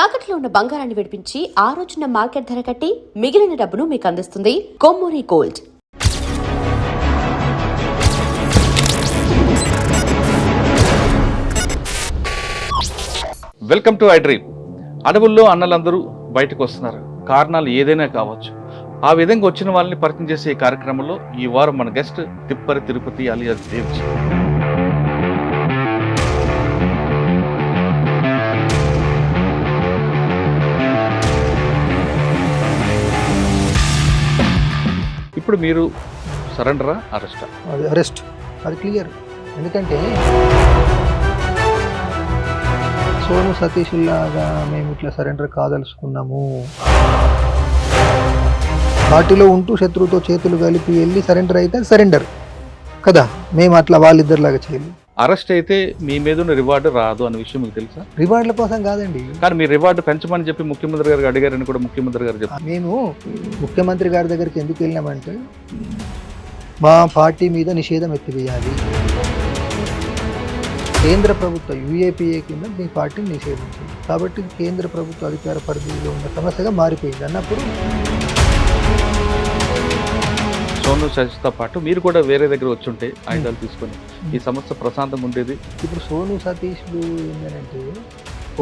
తాకట్లో ఉన్న బంగారాన్ని విడిపించి ఆ రోజున మార్కెట్ ధర కట్టి మిగిలిన డబ్బును మీకు అందిస్తుంది Kommuri gold. Welcome to I dream. అడవుల్లో అన్నలందరూ బయటకు వస్తున్నారు. కారణాలు ఏదైనా కావచ్చు. ఆ విధంగా వచ్చిన వాళ్ళని పరిచయం చేసే ఈ కార్యక్రమంలో ఈ వారం మన గెస్ట్ తిప్పరి తిరుపతి అలియాస్ దేవ్జీ. ఇప్పుడు మీరు సరెండరా అరెస్టా? అరెస్ట్, అది క్లియర్. ఎందుకంటే సోను సతీష్ లాగా మేము ఇట్లా సరెండర్ కాదలుచుకున్నాము, పార్టీలో ఉంటూ శత్రువుతో చేతులు కలిపి వెళ్ళి సరెండర్ అయితే సరెండర్ కదా. మేము అట్లా వాళ్ళిద్దరిలాగా చేయలేదు. అరెస్ట్ అయితే మీ మీద రివార్డు రాదు అనే విషయం మీకు తెలుసా? రివార్డుల కోసం కాదండి, కానీ మీ రివార్డు పెంచమని చెప్పి ముఖ్యమంత్రి గారికి అడిగారని కూడా ముఖ్యమంత్రి గారు చెప్పారు. మేము ముఖ్యమంత్రి గారి దగ్గరికి ఎందుకు వెళ్ళినామంటే మా పార్టీ మీద నిషేధం ఎత్తివేయాలి, కేంద్ర ప్రభుత్వ యూఏపీఏ కింద మీ పార్టీని నిషేధించింది కాబట్టి కేంద్ర ప్రభుత్వ అధికార పరిధిలో ఉన్న సమస్యగా మారిపోయింది అన్నప్పుడు సోను సతీష్తో పాటు మీరు కూడా వేరే దగ్గర వచ్చుంటే ఆయుధాలు తీసుకొని ఈ సమస్య ప్రశాంతంగా ఉండేది. ఇప్పుడు సోను సతీష్లు ఏంటంటే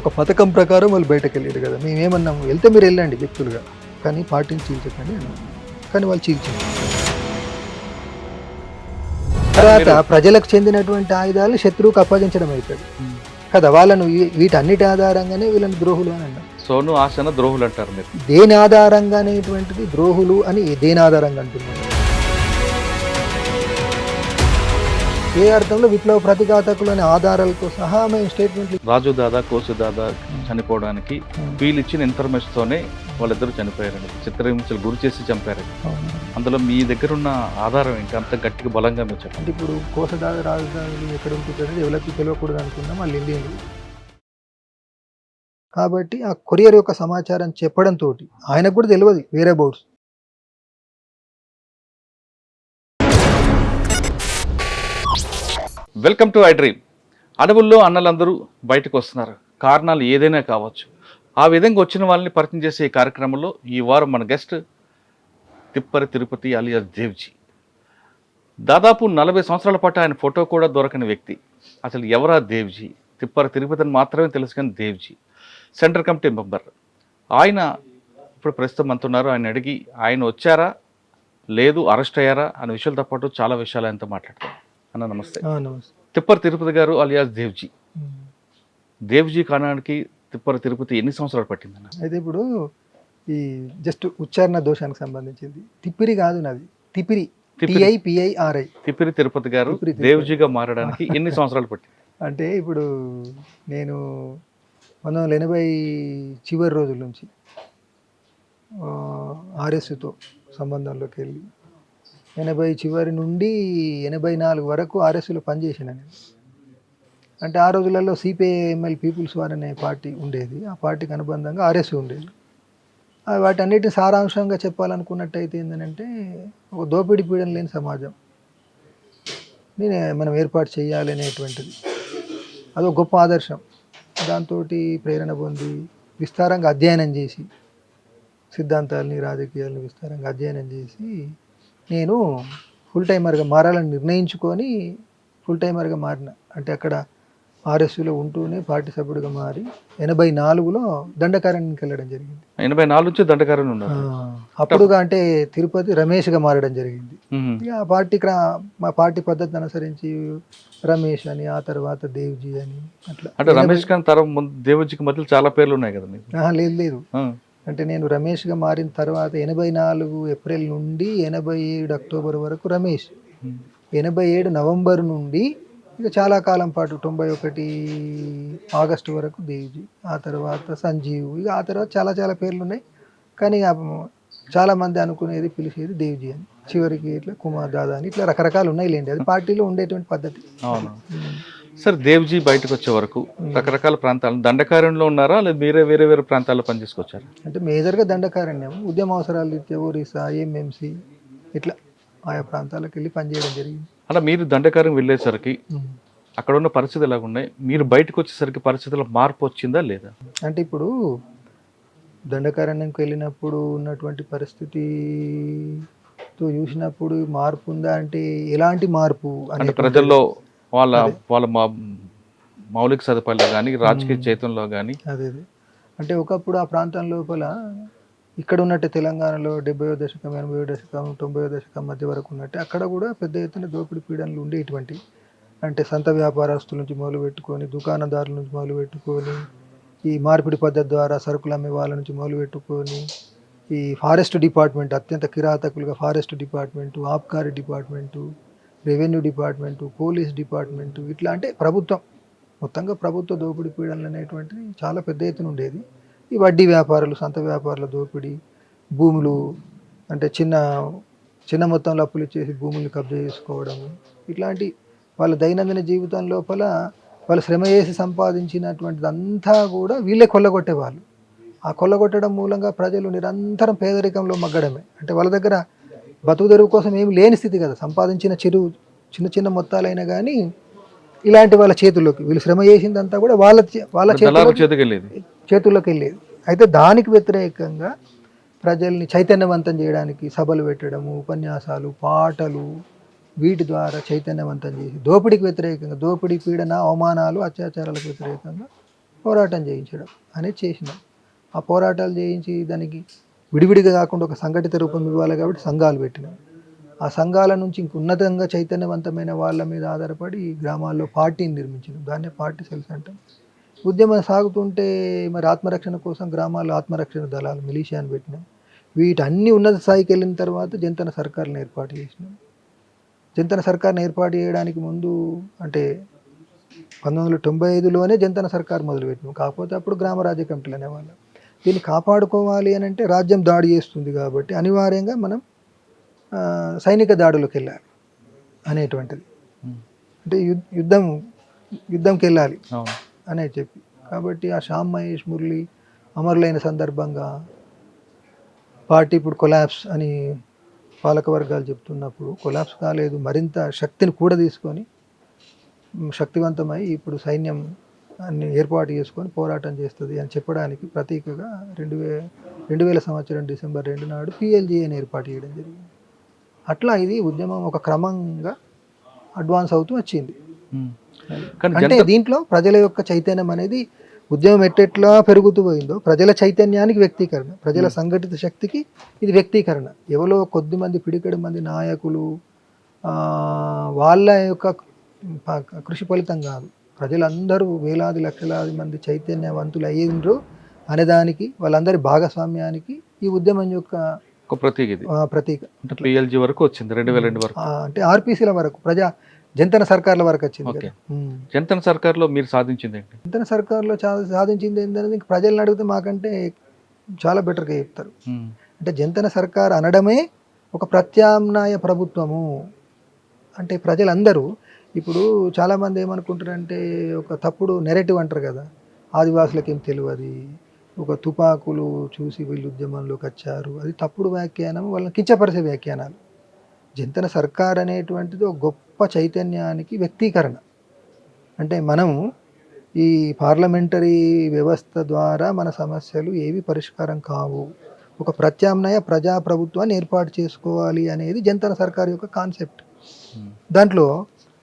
ఒక పథకం ప్రకారం వాళ్ళు బయటకు వెళ్ళారు కదా. మేమేమన్నాము, వెళ్తే మీరు వెళ్ళండి వ్యక్తులుగా, కానీ పార్టీని చీల్చకండి అన్నాము. కానీ వాళ్ళు చీల్చారు. తర్వాత ప్రజలకు చెందినటువంటి ఆయుధాలను శత్రువుకు అప్పగించడం అవుతుంది కదా. వాళ్ళను వీటన్నిటి ఆధారంగానే వీళ్ళని ద్రోహులు అని అన్నారు. సోను ఆశన ద్రోహులు అంటారు మీరు. దేని ఆధారంగా అనేటువంటిది ద్రోహులు అని దేని ఆధారంగా అంటున్నారు? ఏ అర్థంలో విప్లవ ప్రతిఘాతకులు అనే ఆధారాలతో సహా మేము స్టేట్మెంట్లు. రాజు దాదా కోసు దాదా చనిపోవడానికి వీళ్ళు ఇచ్చిన ఇన్ఫర్మేషన్ తోనే వాళ్ళిద్దరు చనిపోయారని, చిత్రహింసలు గురి చేసి చంపారని. అందులో మీ దగ్గర ఉన్న ఆధారం ఏంటి? అంత గట్టిగా బలంగా మీరు చెప్పండి. ఇప్పుడు కోసదాదా రాజధాని ఎక్కడ ఉంటుందని ఎవరికి తెలియకూడదు అనుకున్నాం, వాళ్ళు ఇండియన్లు కాబట్టి ఆ కొరియర్ యొక్క సమాచారం చెప్పడంతో ఆయనకు కూడా తెలియదు వేరే bouts. Welcome to I dream. అడవుల్లో అన్నలందరూ బయటకు వస్తున్నారు. కారణాలు ఏదైనా కావచ్చు. ఆ విధంగా వచ్చిన వాళ్ళని పరిచయం చేసే ఈ కార్యక్రమంలో ఈ వారం మన గెస్ట్ తిప్పరి తిరుపతి అలియాస్ దేవ్జీ. దాదాపు 40 సంవత్సరాల పాటు ఆయన ఫోటో కూడా దొరకని వ్యక్తి. అసలు ఎవరా దేవ్జీ? తిప్పరి తిరుపతిని మాత్రమే తెలుసు కానీ దేవ్జీ సెంట్రల్ కమిటీ మెంబర్. ఆయన ఇప్పుడు ప్రస్తుతం అంటున్నారు. ఆయన అడిగి ఆయన వచ్చారా లేదు అరెస్ట్ అయ్యారా అనే విషయాలతో పాటు చాలా విషయాలు ఆయనతో మాట్లాడతారు. అన్న నమస్తే. తిప్పరి తిరుపతి గారు అలియాస్ దేవ్జీ. దేవ్జీ కానానికి తిప్పరి తిరుపతి ఎన్ని సంవత్సరాలు పట్టిందన్న? అయితే ఇప్పుడు ఈ జస్ట్ ఉచ్చారణ దోషానికి సంబంధించింది. తిప్పిరి కాదు నాది, తిపిరి, TIPIRI. తిప్పిరి తిరుపతి గారు దేవ్జీగా మారడానికి ఎన్ని సంవత్సరాలు పట్టింది? అంటే ఇప్పుడు నేను 1980 చివరి రోజుల నుంచి RSతో సంబంధంలోకి వెళ్ళి 80 చివరి నుండి 84 వరకు RSలో పనిచేసాను నేను. అంటే ఆ రోజులలో CPIML పీపుల్స్ వార్ అనే పార్టీ ఉండేది. ఆ పార్టీకి అనుబంధంగా RS ఉండేది. వాటన్నిటిని సారాంశంగా చెప్పాలనుకున్నట్టయితే ఏంటంటే ఒక దోపిడీ పీడన లేని సమాజం మనం ఏర్పాటు చేయాలి అనేటువంటిది అదొక గొప్ప ఆదర్శం. దాంతో ప్రేరణ పొంది విస్తారంగా అధ్యయనం చేసి సిద్ధాంతాలని రాజకీయాలని విస్తారంగా అధ్యయనం చేసి నేను ఫుల్ టైమర్గా మారాలని నిర్ణయించుకొని ఫుల్ టైమర్గా మారిన. అంటే అక్కడ RSలో ఉంటూనే పార్టీ సభ్యుడిగా మారి 84లో దండకారణ్యానికి వెళ్ళడం జరిగింది. 84 నుంచి దండకారణ్యం ఉన్నారు. అప్పుడుగా అంటే తిరుపతి రమేష్గా మారడం జరిగింది. ఇక మా పార్టీ పద్ధతిని అనుసరించి రమేష్ అని, ఆ తర్వాత దేవ్జీ అని అట్లా. అంటే రమేష్ ఖాన్ తర్వాత దేవ్జీకి మధ్యలో చాలా పేర్లు ఉన్నాయి కదా మీకు? లేదు. అంటే నేను రమేష్గా మారిన తర్వాత 84 ఏప్రిల్ నుండి 87 అక్టోబర్ వరకు రమేష్, 87 నవంబర్ నుండి ఇక చాలా కాలం పాటు 91 ఆగస్టు వరకు దేవ్జీ, ఆ తర్వాత సంజీవ్, ఇక ఆ తర్వాత చాలా పేర్లు ఉన్నాయి. కానీ చాలామంది అనుకునేది పిలిచేది దేవ్జీ అని. చివరికి ఇట్లా కుమార్ దాదా అని ఇట్లా రకరకాలు ఉన్నాయి లేండి. అది పార్టీలో ఉండేటువంటి పద్ధతి. అవును సార్. దేవ్జీ బయటకు వచ్చే వరకు రకరకాల ప్రాంతాలు దండకారణ్యంలో ఉన్నారా లేదా మీరే వేరే ప్రాంతాల్లో పనిచేసుకొచ్చారు? అంటే మేజర్గా దండకారణ్యం, ఉద్యమ అవసరాలు రీత్యా ఒరిస్సా, MMC ఇట్లా ఆయా ప్రాంతాలకు వెళ్ళి పనిచేయడం జరిగింది. అలా మీరు దండకారణ్యం వెళ్ళేసరికి అక్కడ ఉన్న పరిస్థితులు ఎలాగ ఉన్నాయి, మీరు బయటకు వచ్చేసరికి పరిస్థితుల్లో మార్పు వచ్చిందా లేదా? అంటే ఇప్పుడు దండకారణ్యంకి వెళ్ళినప్పుడు ఉన్నటువంటి పరిస్థితితో చూసినప్పుడు మార్పు ఉందా అంటే ఎలాంటి మార్పు అంటే అనే ప్రజల్లో వాళ్ళ అదే. వాళ్ళ మౌలిక సదుపాయాలు కానీ రాజకీయ చైతన్యంలో కానీ అదే అదే అంటే ఒకప్పుడు ఆ ప్రాంతం లోపల ఇక్కడ ఉన్నట్టు తెలంగాణలో 70వ దశకం 80వ దశకం 90వ దశకం మధ్య వరకు ఉన్నట్టు అక్కడ కూడా పెద్ద ఎత్తున దోపిడీ పీడనలు ఉండేటువంటి అంటే సంత వ్యాపారస్తుల నుంచి మొదలు పెట్టుకొని దుకాణదారుల నుంచి మొదలు పెట్టుకొని ఈ మార్పిడి పద్ధతి ద్వారా సరుకులు అమ్మే వాళ్ళ నుంచి మొదలు పెట్టుకొని ఈ ఫారెస్ట్ డిపార్ట్మెంట్ అత్యంత కిరాతకులుగా ఫారెస్ట్ డిపార్ట్మెంటు ఆబ్కారీ department revenue department police department ఇట్లా అంటే ప్రభుత్వం మొత్తంగా ప్రభుత్వ దోపిడీ పీడనలు అనేటువంటిది చాలా పెద్ద ఎత్తున ఉండేది. ఈ వడ్డీ వ్యాపారులు సంత వ్యాపారుల దోపిడీ భూములు అంటే చిన్న చిన్న మొత్తంలో అప్పులు ఇచ్చేసి భూములు కబ్జా చేసుకోవడం ఇట్లాంటి వాళ్ళ దైనందిన జీవితం లోపల వాళ్ళు శ్రమ చేసి సంపాదించినటువంటిది అంతా కూడా వీళ్ళే కొల్లగొట్టేవాళ్ళు. ఆ కొల్లగొట్టడం మూలంగా ప్రజలు నిరంతరం పేదరికంలో మగ్గడమే. అంటే వాళ్ళ దగ్గర బతుకు తెరువు కోసం ఏమి లేని స్థితి కదా, సంపాదించిన చిన్న చిన్న మొత్తాలైనా కానీ ఇలాంటి వాళ్ళ చేతుల్లోకి వీళ్ళు శ్రమ చేసిందంతా కూడా వాళ్ళ చేతుల్లోకి వెళ్ళేది. అయితే దానికి వ్యతిరేకంగా ప్రజల్ని చైతన్యవంతం చేయడానికి సభలు పెట్టడము, ఉపన్యాసాలు, పాటలు వీటి ద్వారా చైతన్యవంతం చేసి దోపిడీకి వ్యతిరేకంగా దోపిడీ పీడన అవమానాలు అత్యాచారాలకు వ్యతిరేకంగా పోరాటం చేయించడం అనేది చేసినాం. ఆ పోరాటాలు చేయించి దానికి విడివిడిగా కాకుండా ఒక సంఘటిత రూపం ఇవ్వాలి కాబట్టి సంఘాలు పెట్టినాం. ఆ సంఘాల నుంచి ఇంక ఉన్నతంగా చైతన్యవంతమైన వాళ్ళ మీద ఆధారపడి గ్రామాల్లో పార్టీని నిర్మించినాం. దాన్నే పార్టీ సెల్స్ అంటాం. ఉద్యమం సాగుతుంటే మరి ఆత్మరక్షణ కోసం గ్రామాల్లో ఆత్మరక్షణ దళాలు మిలీషియాని పెట్టినాం. వీటన్ని ఉన్నత స్థాయికి వెళ్ళిన తర్వాత జంతన సర్కార్లను ఏర్పాటు చేసినాం. జంతన సర్కార్ని ఏర్పాటు చేయడానికి ముందు అంటే 1995లోనే జంతన సర్కార్ మొదలుపెట్టినాం. కాకపోతే అప్పుడు గ్రామ రాజ్య కమిటీలు అనేవాళ్ళం. దీన్ని కాపాడుకోవాలి అని అంటే రాజ్యం దాడి చేస్తుంది కాబట్టి అనివార్యంగా మనం సైనిక దాడులకు వెళ్ళాలి అనేటువంటిది. అంటే యుద్ధంకి వెళ్ళాలి అనేది చెప్పి కాబట్టి ఆ శ్యామ్ మహేష్ మురళి అమరులైన సందర్భంగా పార్టీ ఇప్పుడు కొలాప్స్ అని పాలక వర్గాలు చెప్తున్నప్పుడు కొలాప్స్ కాలేదు, మరింత శక్తిని కూడా తీసుకొని శక్తివంతమై ఇప్పుడు సైన్యం అన్ని ఏర్పాటు చేసుకొని పోరాటం చేస్తుంది అని చెప్పడానికి ప్రతీకగా 2000 సంవత్సరం డిసెంబర్ 2 నాడు PLGని ఏర్పాటు చేయడం జరిగింది. అట్లా ఇది ఉద్యమం ఒక క్రమంగా అడ్వాన్స్ అవుతూ వచ్చింది. అంటే దీంట్లో ప్రజల యొక్క చైతన్యం అనేది ఉద్యమం ఎట్టెట్లా పెరుగుతూ పోయిందో ప్రజల చైతన్యానికి వ్యక్తీకరణ, ప్రజల సంఘటిత శక్తికి ఇది వ్యక్తీకరణ. ఎవరో కొద్దిమంది పిడికెడు మంది నాయకులు వాళ్ళ యొక్క కృషి ఫలితం కాదు, ప్రజలందరూ వేలాది లక్షలాది మంది చైతన్యవంతులు అయ్యిండ్రు అనేదానికి వాళ్ళందరి భాగస్వామ్యానికి ఈ ఉద్యమం యొక్క ప్రతీక. PLG వరకు వచ్చింది 2002 వరకు, అంటే RPCల వరకు జంతన సర్కార్ల వరకు వచ్చింది. జంతన సర్కార్లో మీరు సాధించింది ఏంటి? జంతన సర్కార్లో సాధించింది ఏంటనేది ప్రజలను అడిగితే మాకంటే చాలా బెటర్గా చెప్తారు. అంటే జంతన సర్కార్ అనడమే ఒక ప్రత్యామ్నాయ ప్రభుత్వము. అంటే ప్రజలందరూ ఇప్పుడు చాలామంది ఏమనుకుంటారంటే ఒక తప్పుడు నెరేటివ్ అంటారు కదా, ఆదివాసులకు ఏం తెలియదు, ఒక తుపాకులు చూసి వీళ్ళు ఉద్యమంలోకి వచ్చారు, అది తప్పుడు వ్యాఖ్యానం, వాళ్ళని కించపరిచే వ్యాఖ్యానాలు. జంతన సర్కార్ అనేటువంటిది ఒక గొప్ప చైతన్యానికి వ్యక్తీకరణ. అంటే మనం ఈ పార్లమెంటరీ వ్యవస్థ ద్వారా మన సమస్యలు ఏవి పరిష్కారం కావు, ఒక ప్రత్యామ్నాయ ప్రజాప్రభుత్వాన్ని ఏర్పాటు చేసుకోవాలి అనేది జంతన సర్కార్ యొక్క కాన్సెప్ట్. దాంట్లో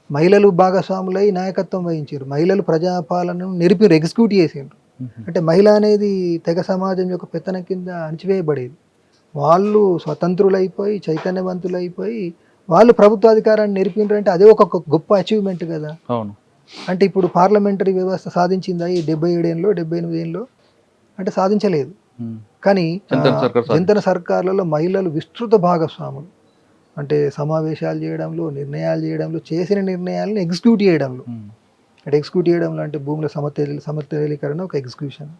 మహిళలు భాగస్వాములై నాయకత్వం వహించారు, మహిళలు ప్రజాపాలనను నెరిపారు, ఎగ్జిక్యూట్ చేసిండ్రు. అంటే మహిళ అనేది తెగ సమాజం యొక్క పెత్తనం కింద అణిచివేయబడేది. వాళ్ళు స్వతంత్రులైపోయి చైతన్యవంతులైపోయి వాళ్ళు ప్రభుత్వాధికారాన్ని నెరిపిండ్రు అంటే అదే ఒక గొప్ప అచీవ్మెంట్ కదా. అవును. అంటే ఇప్పుడు పార్లమెంటరీ వ్యవస్థ సాధించిందా ఈ 77 ఏళ్ళలో 78 ఏళ్ళలో అంటే సాధించలేదు. కానీ జంతన సర్కార్లలో మహిళలు విస్తృత భాగస్వాములు. అంటే సమావేశాలు చేయడంలో, నిర్ణయాలు చేయడంలో, చేసిన నిర్ణయాలను ఎగ్జిక్యూట్ చేయడంలో. అంటే ఎగ్జిక్యూట్ చేయడంలో అంటే భూముల సమతుల్యీకరణ ఒక ఎగ్జిక్యూషన్,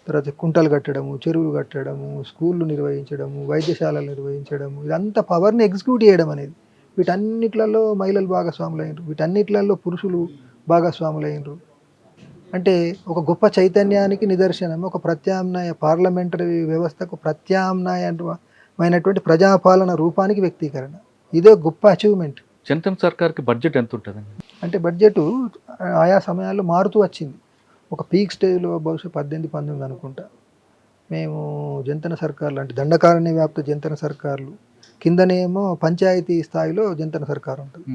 తర్వాత కుంటలు కట్టడము, చెరువులు కట్టడము, స్కూళ్ళు నిర్వహించడము, వైద్యశాలలు నిర్వహించడము, ఇదంతా పవర్ని ఎగ్జిక్యూట్ చేయడం అనేది. వీటన్నిట్లలో మహిళలు భాగస్వాములు అయినరు, వీటన్నిట్లలో పురుషులు భాగస్వాములు అయినరు. అంటే ఒక గొప్ప చైతన్యానికి నిదర్శనం, ఒక ప్రత్యామ్నాయ పార్లమెంటరీ వ్యవస్థకు ప్రత్యామ్నాయమైనటువంటి ప్రజాపాలన రూపానికి వ్యక్తీకరణ. ఇదే గొప్ప అచీవ్మెంట్. జంతన సర్కార్కి బడ్జెట్ ఎంత ఉంటుందండి? అంటే బడ్జెట్ ఆయా సమయాల్లో మారుతూ వచ్చింది. ఒక పీక్ స్టేజ్లో బహుశా 18, 19 అనుకుంటా మేము జంతన సర్కార్లు అంటే దండకారణ్య వ్యాప్త జంతన సర్కార్లు, కిందనేమో పంచాయతీ స్థాయిలో జంతన సర్కారు ఉంటుంది.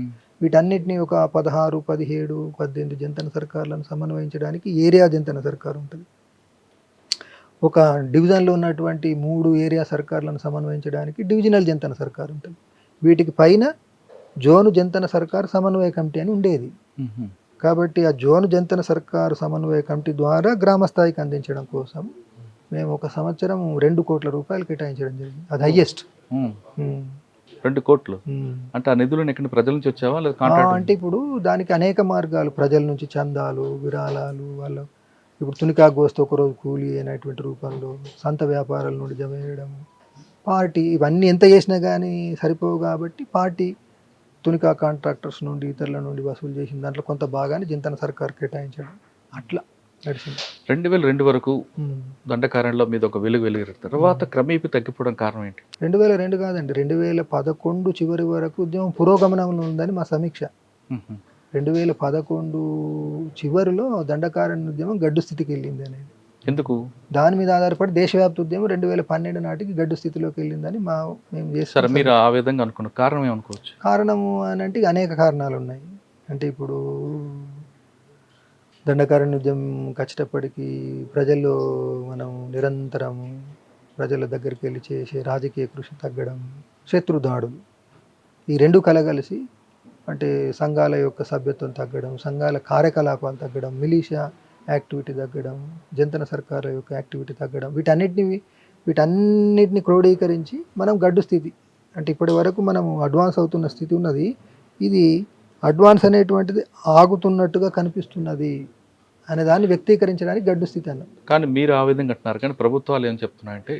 వీటన్నిటిని ఒక 16, 17, 18 జంతన సర్కార్లను సమన్వయించడానికి ఏరియా జంతన సర్కారు ఉంటుంది. ఒక డివిజన్లో ఉన్నటువంటి 3 ఏరియా సర్కార్లను సమన్వయించడానికి డివిజనల్ జంతన సర్కారు ఉంటుంది. వీటికి పైన జోను జంతన సర్కారు సమన్వయ కమిటీ అని ఉండేది. కాబట్టి ఆ జోను జంతన సర్కారు సమన్వయ కమిటీ ద్వారా గ్రామ స్థాయికి అందించడం కోసం మేము ఒక సంవత్సరం 2 కోట్ల రూపాయలు కేటాయించడం జరిగింది. అది హైయెస్ట్. 2 కోట్లు అంటే ఆ నిధులను ఎక్కడ ప్రజల నుంచి వచ్చావా లేదా కాంట్రాక్ట్? అంటే ఇప్పుడు దానికి అనేక మార్గాలు, ప్రజల నుంచి చందాలు, విరాళాలు, వాళ్ళు ఇప్పుడు తునికాకు వస్తే ఒకరోజు కూలీ అనేటువంటి రూపంలో, సొంత వ్యాపారాల నుండి జమ చేయడం, పార్టీ, ఇవన్నీ ఎంత చేసినా కానీ సరిపోవు కాబట్టి పార్టీ తునికా కాంట్రాక్టర్స్ నుండి ఇతరుల నుండి వసూలు చేసిన దాంట్లో కొంత భాగాన్ని జింతన సర్కార్ కేటాయించడం, అట్లా నడిచింది. 2002 వరకు దండకారణ్యంలో మీద ఒక వెలుగు తర్వాత క్రమేపీ తగ్గిపోవడం కారణం ఏంటి? 2002 కాదండి, 2011 చివరి వరకు ఉద్యమం పురోగమనంలో ఉందని మా సమీక్ష. 2011 చివరిలో దండకారణ్య ఉద్యమం గడ్డు స్థితికి వెళ్ళింది అనేది. ఎందుకు? దాని మీద ఆధారపడి దేశవ్యాప్త ఉద్యమం 2012 నాటికి గడ్డు స్థితిలోకి వెళ్ళిందని మేము చేస్తాం. మీరు ఆ విధంగా అనుకున్న కారణం ఏమనుకోవచ్చు? కారణము అని అంటే అనేక కారణాలు ఉన్నాయి. అంటే ఇప్పుడు దండకారణ్య ఉద్యమం వచ్చేటప్పటికి ప్రజల్లో మనం నిరంతరం ప్రజల దగ్గరికి వెళ్ళి చేసే రాజకీయ కృషి తగ్గడం, శత్రుదాడులు, ఈ రెండు కలగలిసి అంటే సంఘాల యొక్క సభ్యత్వం తగ్గడం, సంఘాల కార్యకలాపాలు తగ్గడం, మిలీషియా యాక్టివిటీ తగ్గడం, జంతన సర్కార్ల యొక్క యాక్టివిటీ తగ్గడం, వీటన్నిటిని క్రోడీకరించి మనం గడ్డు స్థితి అంటే ఇప్పటి వరకు మనం అడ్వాన్స్ అవుతున్న స్థితి ఉన్నది. ఇది అడ్వాన్స్ అనేటువంటిది ఆగుతున్నట్టుగా కనిపిస్తున్నది అనే దాన్ని వ్యక్తీకరించడానికి గడ్డు స్థితి అన్న. కానీ మీరు ఆ విధంగా అంటున్నారు, కానీ ప్రభుత్వాలు ఏం చెప్తున్నాయంటే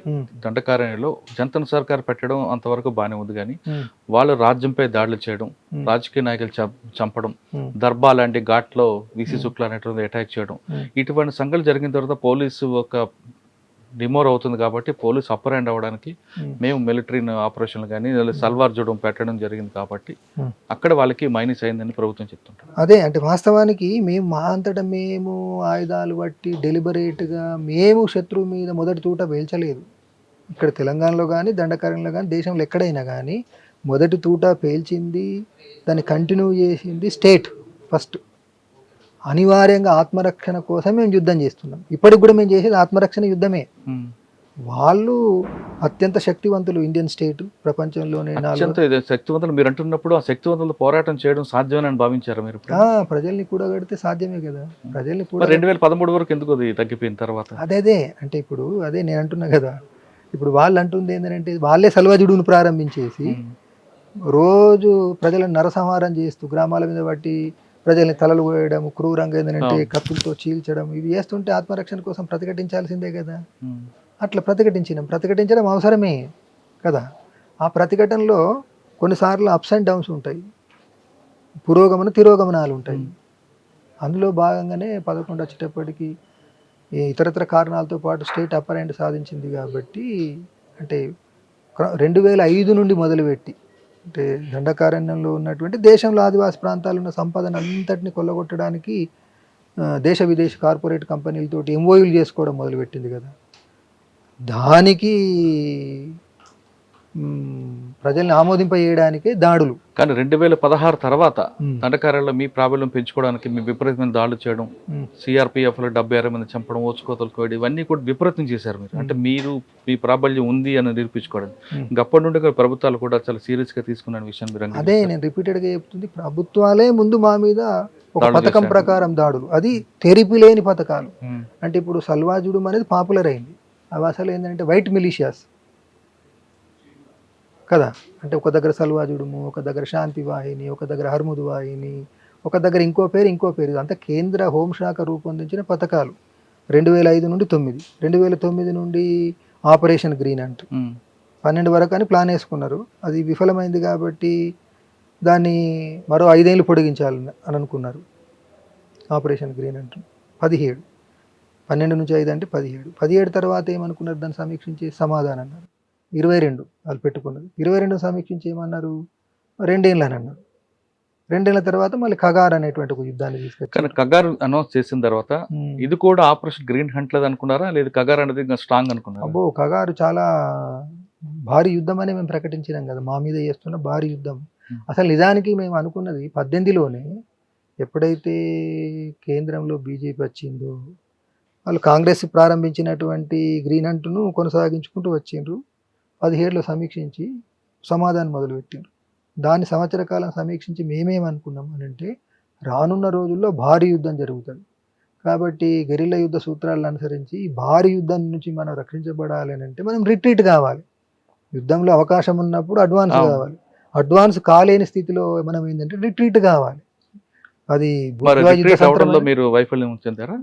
దండకారణ్యంలో జంతన సర్కార్ పెట్టడం అంతవరకు బాగానే ఉంది, కానీ వాళ్ళు రాజ్యంపై దాడులు చేయడం, రాజకీయ నాయకులు చంపడం, దర్బా లాంటి ఘాట్లో వీసీ శుక్లా అనేటువంటి అటాక్ చేయడం, ఇటువంటి సంఘటనలు జరిగిన తర్వాత పోలీసు ఒక డిమోర్ అవుతుంది. కాబట్టి పోలీసు అప్పర్ హ్యాండ్ అవ్వడానికి మేము మిలిటరీ ఆపరేషన్లు కానీ సల్వార్ జూడం పెట్టడం జరిగింది. కాబట్టి అక్కడ వాళ్ళకి మైనస్ అయిందని ప్రభుత్వం చెప్తుంటారు. అదే అంటే వాస్తవానికి మేము మా అంతటా మేము ఆయుధాలు బట్టి డెలిబరేట్గా మేము శత్రువు మీద మొదటి తూట పేల్చలేదు. ఇక్కడ తెలంగాణలో కానీ దండకారణ్యంలో కానీ దేశంలో ఎక్కడైనా కానీ మొదటి తూట పేల్చింది, దాన్ని కంటిన్యూ చేసింది స్టేట్ ఫస్ట్. అనివార్యంగా ఆత్మరక్షణ కోసం మేము యుద్ధం చేస్తున్నాం. ఇప్పటికి కూడా మేము చేసేది ఆత్మరక్షణ యుద్ధమే. వాళ్ళు అత్యంత శక్తివంతులు, ఇండియన్ స్టేట్ ప్రపంచంలోనే శక్తివంతులు. మీరు అంటున్నప్పుడు ఆ శక్తివంతులు పోరాటం చేయడం సాధ్యమని భావించారు మీరు? ప్రజల్ని కూడగడితే సాధ్యమే కదా. ప్రజల్ని కూడా 2013 వరకు ఎందుకు అది తగ్గిపోయిన తర్వాత? అదే అంటే ఇప్పుడు అదే నేను అంటున్నా కదా, ఇప్పుడు వాళ్ళు అంటుంది ఏంటంటే వాళ్ళే సల్వాజుడును ప్రారంభించేసి రోజు ప్రజలను నరసంహారం చేస్తూ గ్రామాల మీద బట్టి ప్రజల్ని తలలు పోయడం, క్రూరంగా ఏంటంటే కత్తులతో చీల్చడం, ఇవి చేస్తుంటే ఆత్మరక్షణ కోసం ప్రతిఘటించాల్సిందే కదా. అట్లా ప్రతిఘటించడం అవసరమే కదా. ఆ ప్రతిఘటనలో కొన్నిసార్లు అప్స్ అండ్ డౌన్స్ ఉంటాయి, పురోగమన తిరోగమనాలు ఉంటాయి. అందులో భాగంగానే 11 వచ్చేటప్పటికి ఇతరత్ర కారణాలతో పాటు స్టేట్ అప్పర్ హ్యాండ్ సాధించింది. కాబట్టి అంటే 2005 నుండి మొదలుపెట్టి అంటే దండకారణ్యంలో ఉన్నటువంటి దేశంలో ఆదివాసి ప్రాంతాల్లో ఉన్న సంపదను అంతటిని కొల్లగొట్టడానికి దేశ విదేశీ కార్పొరేట్ కంపెనీలతోటి ఎంఓయూలు చేసుకోవడం మొదలుపెట్టింది కదా. దానికి ప్రజల్ని ఆమోదింపజేయడానికే దాడులు. కానీ 2016 తర్వాత దండకారణ్యంలో మీ ప్రాబల్యం పెంచుకోవడానికి మీ విపరీతమైన దాడులు చేయడం, సిఆర్పిఎఫ్లో 76 మంది చంపడం, ఓచుకోతలు కోయడం, ఇవన్నీ కూడా విపరీతం చేశారు మీరు. అంటే మీరు మీ ప్రాబల్యం ఉంది అని నిరూపించుకోవడానికి. ఇంకప్పటి నుండి ప్రభుత్వాలు కూడా చాలా సీరియస్గా తీసుకున్న విషయం మీరు. అదే నేను రిపీటెడ్గా చెప్తుంది, ప్రభుత్వాలే ముందు మా మీద ఒక పథకం ప్రకారం దాడులు, అది తెరిపి లేని పథకాలు. అంటే ఇప్పుడు సల్వాజుడు అనేది పాపులర్ అయింది. అవి అసలు ఏంటంటే వైట్ మిలీషియాస్ కదా. అంటే ఒక దగ్గర సల్వాజుడుము, ఒక దగ్గర శాంతి వాహిని, ఒక దగ్గర హర్ముద్ వాహిని, ఒక దగ్గర ఇంకో పేరు అంతా కేంద్ర హోంశాఖ రూపొందించిన పథకాలు. 2005 నుండి 9, 2009 నుండి ఆపరేషన్ గ్రీన్ అంటూ 12 వరకు అని ప్లాన్ వేసుకున్నారు. అది విఫలమైంది కాబట్టి దాన్ని మరో 5 ఏళ్ళు పొడిగించాలని అని అనుకున్నారు. ఆపరేషన్ గ్రీన్ అంటూ 17, 12 నుంచి 5 అంటే 17 తర్వాత ఏమనుకున్నారు, దాన్ని సమీక్షించి సమాధానం అన్నారు. 22 వాళ్ళు పెట్టుకున్నది. 22 సమీక్షించి ఏమన్నారు, 2 ఏళ్ళు అని అన్నారు. 2 ఏళ్ల తర్వాత మళ్ళీ ఖగార్ అనేటువంటి ఒక యుద్ధాన్ని కానీ తీసుకొచ్చారు. కగారు అనౌన్స్ చేసిన తర్వాత ఉమ్. ఇది కూడా ఆపరేషన్ గ్రీన్ హంట్ లేదు అనుకున్నారా, లేదు కగారు అనేది ఇంకా స్ట్రాంగ్ అనుకున్నారా? అబ్బో ఖగారు చాలా భారీ యుద్ధం అని మేము ప్రకటించినాం కదా, మా మీద చేస్తున్న భారీ యుద్ధం. అసలు నిజానికి మేము అనుకున్నది 18లోనే, ఎప్పుడైతే కేంద్రంలో బీజేపీ వచ్చిందో వాళ్ళు కాంగ్రెస్ ప్రారంభించినటువంటి గ్రీన్ హంట్ను కొనసాగించుకుంటూ వచ్చిండ్రు. 17లో సమీక్షించి సమాధానం మొదలుపెట్టిండ్రు. దాన్ని సంవత్సర కాలం సమీక్షించి మేమేమనుకున్నాం అని అంటే, రానున్న రోజుల్లో భారీ యుద్ధం జరుగుతుంది కాబట్టి గెరిల్లా యుద్ధ సూత్రాలను అనుసరించి ఈ భారీ యుద్ధం నుంచి మనం రక్షించబడాలి అని అంటే మనం రిట్రీట్ కావాలి. యుద్ధంలో అవకాశం ఉన్నప్పుడు అడ్వాన్స్ అవును. కావాలి. అడ్వాన్స్ కాలేని స్థితిలో మనం ఏంటంటే రిట్రీట్ కావాలి. అది మరి బుర్జువా యుద్ధ రిట్రీట్ అవడంలో సంప్రదాయం. మీరు వైఫల్యం చెందారా?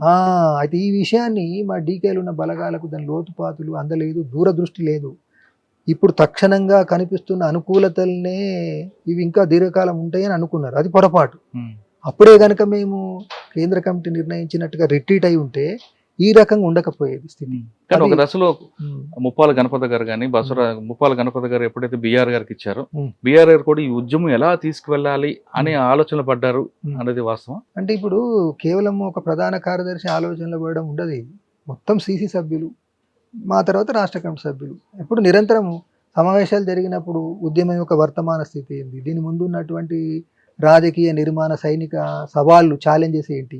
అయితే ఈ విషయాన్ని మా డీకేలు ఉన్న బలగాలకు దాని లోతుపాతులు అందలేదు, దూరదృష్టి లేదు. ఇప్పుడు తక్షణంగా కనిపిస్తున్న అనుకూలతలనే ఇవి ఇంకా దీర్ఘకాలం ఉంటాయని అనుకున్నారు. అది పొరపాటు. ఉమ్. అప్పుడే కనుక మేము కేంద్ర కమిటీ నిర్ణయించినట్టుగా రిట్రీట్ అయి ఉంటే ఈ రకంగా ఉండకపోయేది స్థితి. కానీ ఒక అది- దశలో ఉమ్, ముప్పాల గణపతి గారు కానీ ముప్పాల గణపతి గారు ఎప్పుడైతే బీఆర్ గారికి ఇచ్చారో ఉమ్. బీఆర్ గారు కూడా ఈ ఉద్యమం ఎలా తీసుకువెళ్ళాలి అనే ఆలోచన పడ్డారు ఉమ్. అనేది వాస్తవం. అంటే ఇప్పుడు కేవలం ఒక ప్రధాన కార్యదర్శి ఆలోచనలు పడడం ఉండదు. మొత్తం సీసీ సభ్యులు, మా తర్వాత రాష్ట్ర కమిటీ సభ్యులు ఎప్పుడు నిరంతరం సమావేశాలు జరిగినప్పుడు ఉద్యమం యొక్క వర్తమాన స్థితి ఏంటి, దీని ముందు ఉన్నటువంటి రాజకీయ నిర్మాణ సైనిక సవాళ్ళు ఛాలెంజెస్ ఏంటి,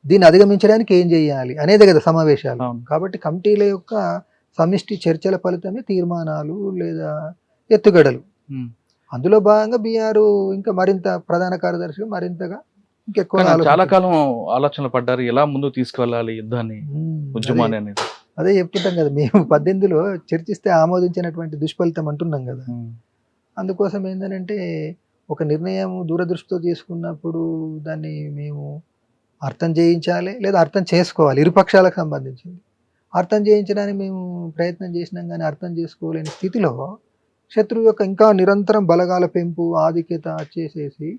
దీన్ని అధిగమించడానికి ఏం చేయాలి అనేదే కదా సమావేశాలు. అవును. కాబట్టి కమిటీల యొక్క సమిష్టి చర్చల ఫలితమే తీర్మానాలు లేదా ఎత్తుగడలు. ఉమ్. అందులో భాగంగా బీఆర్ ఇంకా మరింత ప్రధాన కార్యదర్శిగా మరింతగా ఇంకెక్కువ కానీ చాలా ఆలోచించారు. కాలం ఆలోచనలు పడ్డారు, ఎలా ముందుకు తీసుకువెళ్ళాలి యుద్ధాన్ని, ఉద్యమాన్ని అనేది. అదే చెప్తుంటాం కదా, మేము 18లో చర్చిస్తే ఆమోదించినటువంటి దుష్ఫలితం అంటున్నాం కదా. ఉమ్. అందుకోసం ఏంటంటే ఒక నిర్ణయం దూరదృష్టితో తీసుకున్నప్పుడు దాన్ని మేము అర్థం చేయించాలి లేదా అర్థం చేసుకోవాలి. ఇరుపక్షాలకు సంబంధించింది అర్థం చేయించడానికి మేము ప్రయత్నం చేసినాం, కానీ అర్థం చేసుకోలేని స్థితిలో శత్రువు యొక్క ఇంకా నిరంతరం బలగాల పెంపు ఆధిక్యత చేసేసి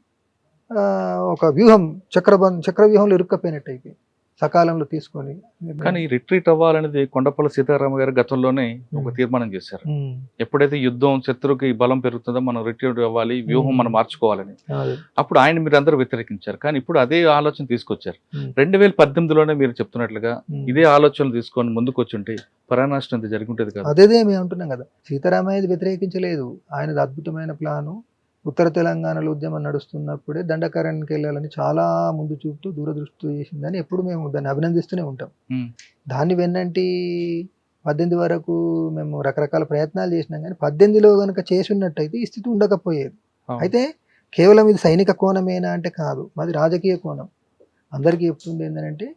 ఒక వ్యూహం చక్రవ్యూహంలో ఇరుక్కపోయినట్టు అయిపోయింది సకాలంలో తీసుకొని నిర్ణయం. కానీ రిట్రీట్ అవ్వాలనేది కొండపల్లి సీతారామ గారు గతంలోనే ఒక తీర్మానం చేశారు. ఉమ్, ఎప్పుడైతే యుద్ధం శత్రువుకి బలం పెరుగుతుందో మనం రిట్రీట్ అవ్వాలి, వ్యూహం మనం మార్చుకోవాలని. అదే. అప్పుడు ఆయన మీరు అందరూ వ్యతిరేకించారు, కానీ ఇప్పుడు అదే ఆలోచన తీసుకొచ్చారు. ఉమ్, 2018లోనే మీరు చెప్తున్నట్లుగా ఉమ్. ఇదే ఆలోచనలు తీసుకొని ముందుకు వచ్చి ఉంటే పరానష్టం అంత జరిగి ఉంటుంది కదా. అదేదే మేము అంటున్నాం కదా, సీతారామయ్యది వ్యతిరేకించలేదు. ఆయనది అద్భుతమైన ప్లాను. ఉత్తర తెలంగాణలో ఉద్యమం నడుస్తున్నప్పుడే దండకారణ్యానికి వెళ్ళాలని చాలా ముందు చూపుతూ దూరదృష్టితో చేసిందని ఎప్పుడు మేము దాన్ని అభినందిస్తూనే ఉంటాం. ఉమ్. దాన్ని వెన్నంటి 18 వరకు మేము రకరకాల ప్రయత్నాలు చేసినాం, కానీ 18లో కనుక చేసి ఉన్నట్టయితే ఈ స్థితి ఉండకపోయేది. అవును. అయితే కేవలం ఇది సైనిక కోణమేనా అంటే కాదు, మాది రాజకీయ కోణం. అందరికీ చెప్తుంది ఏంటంటే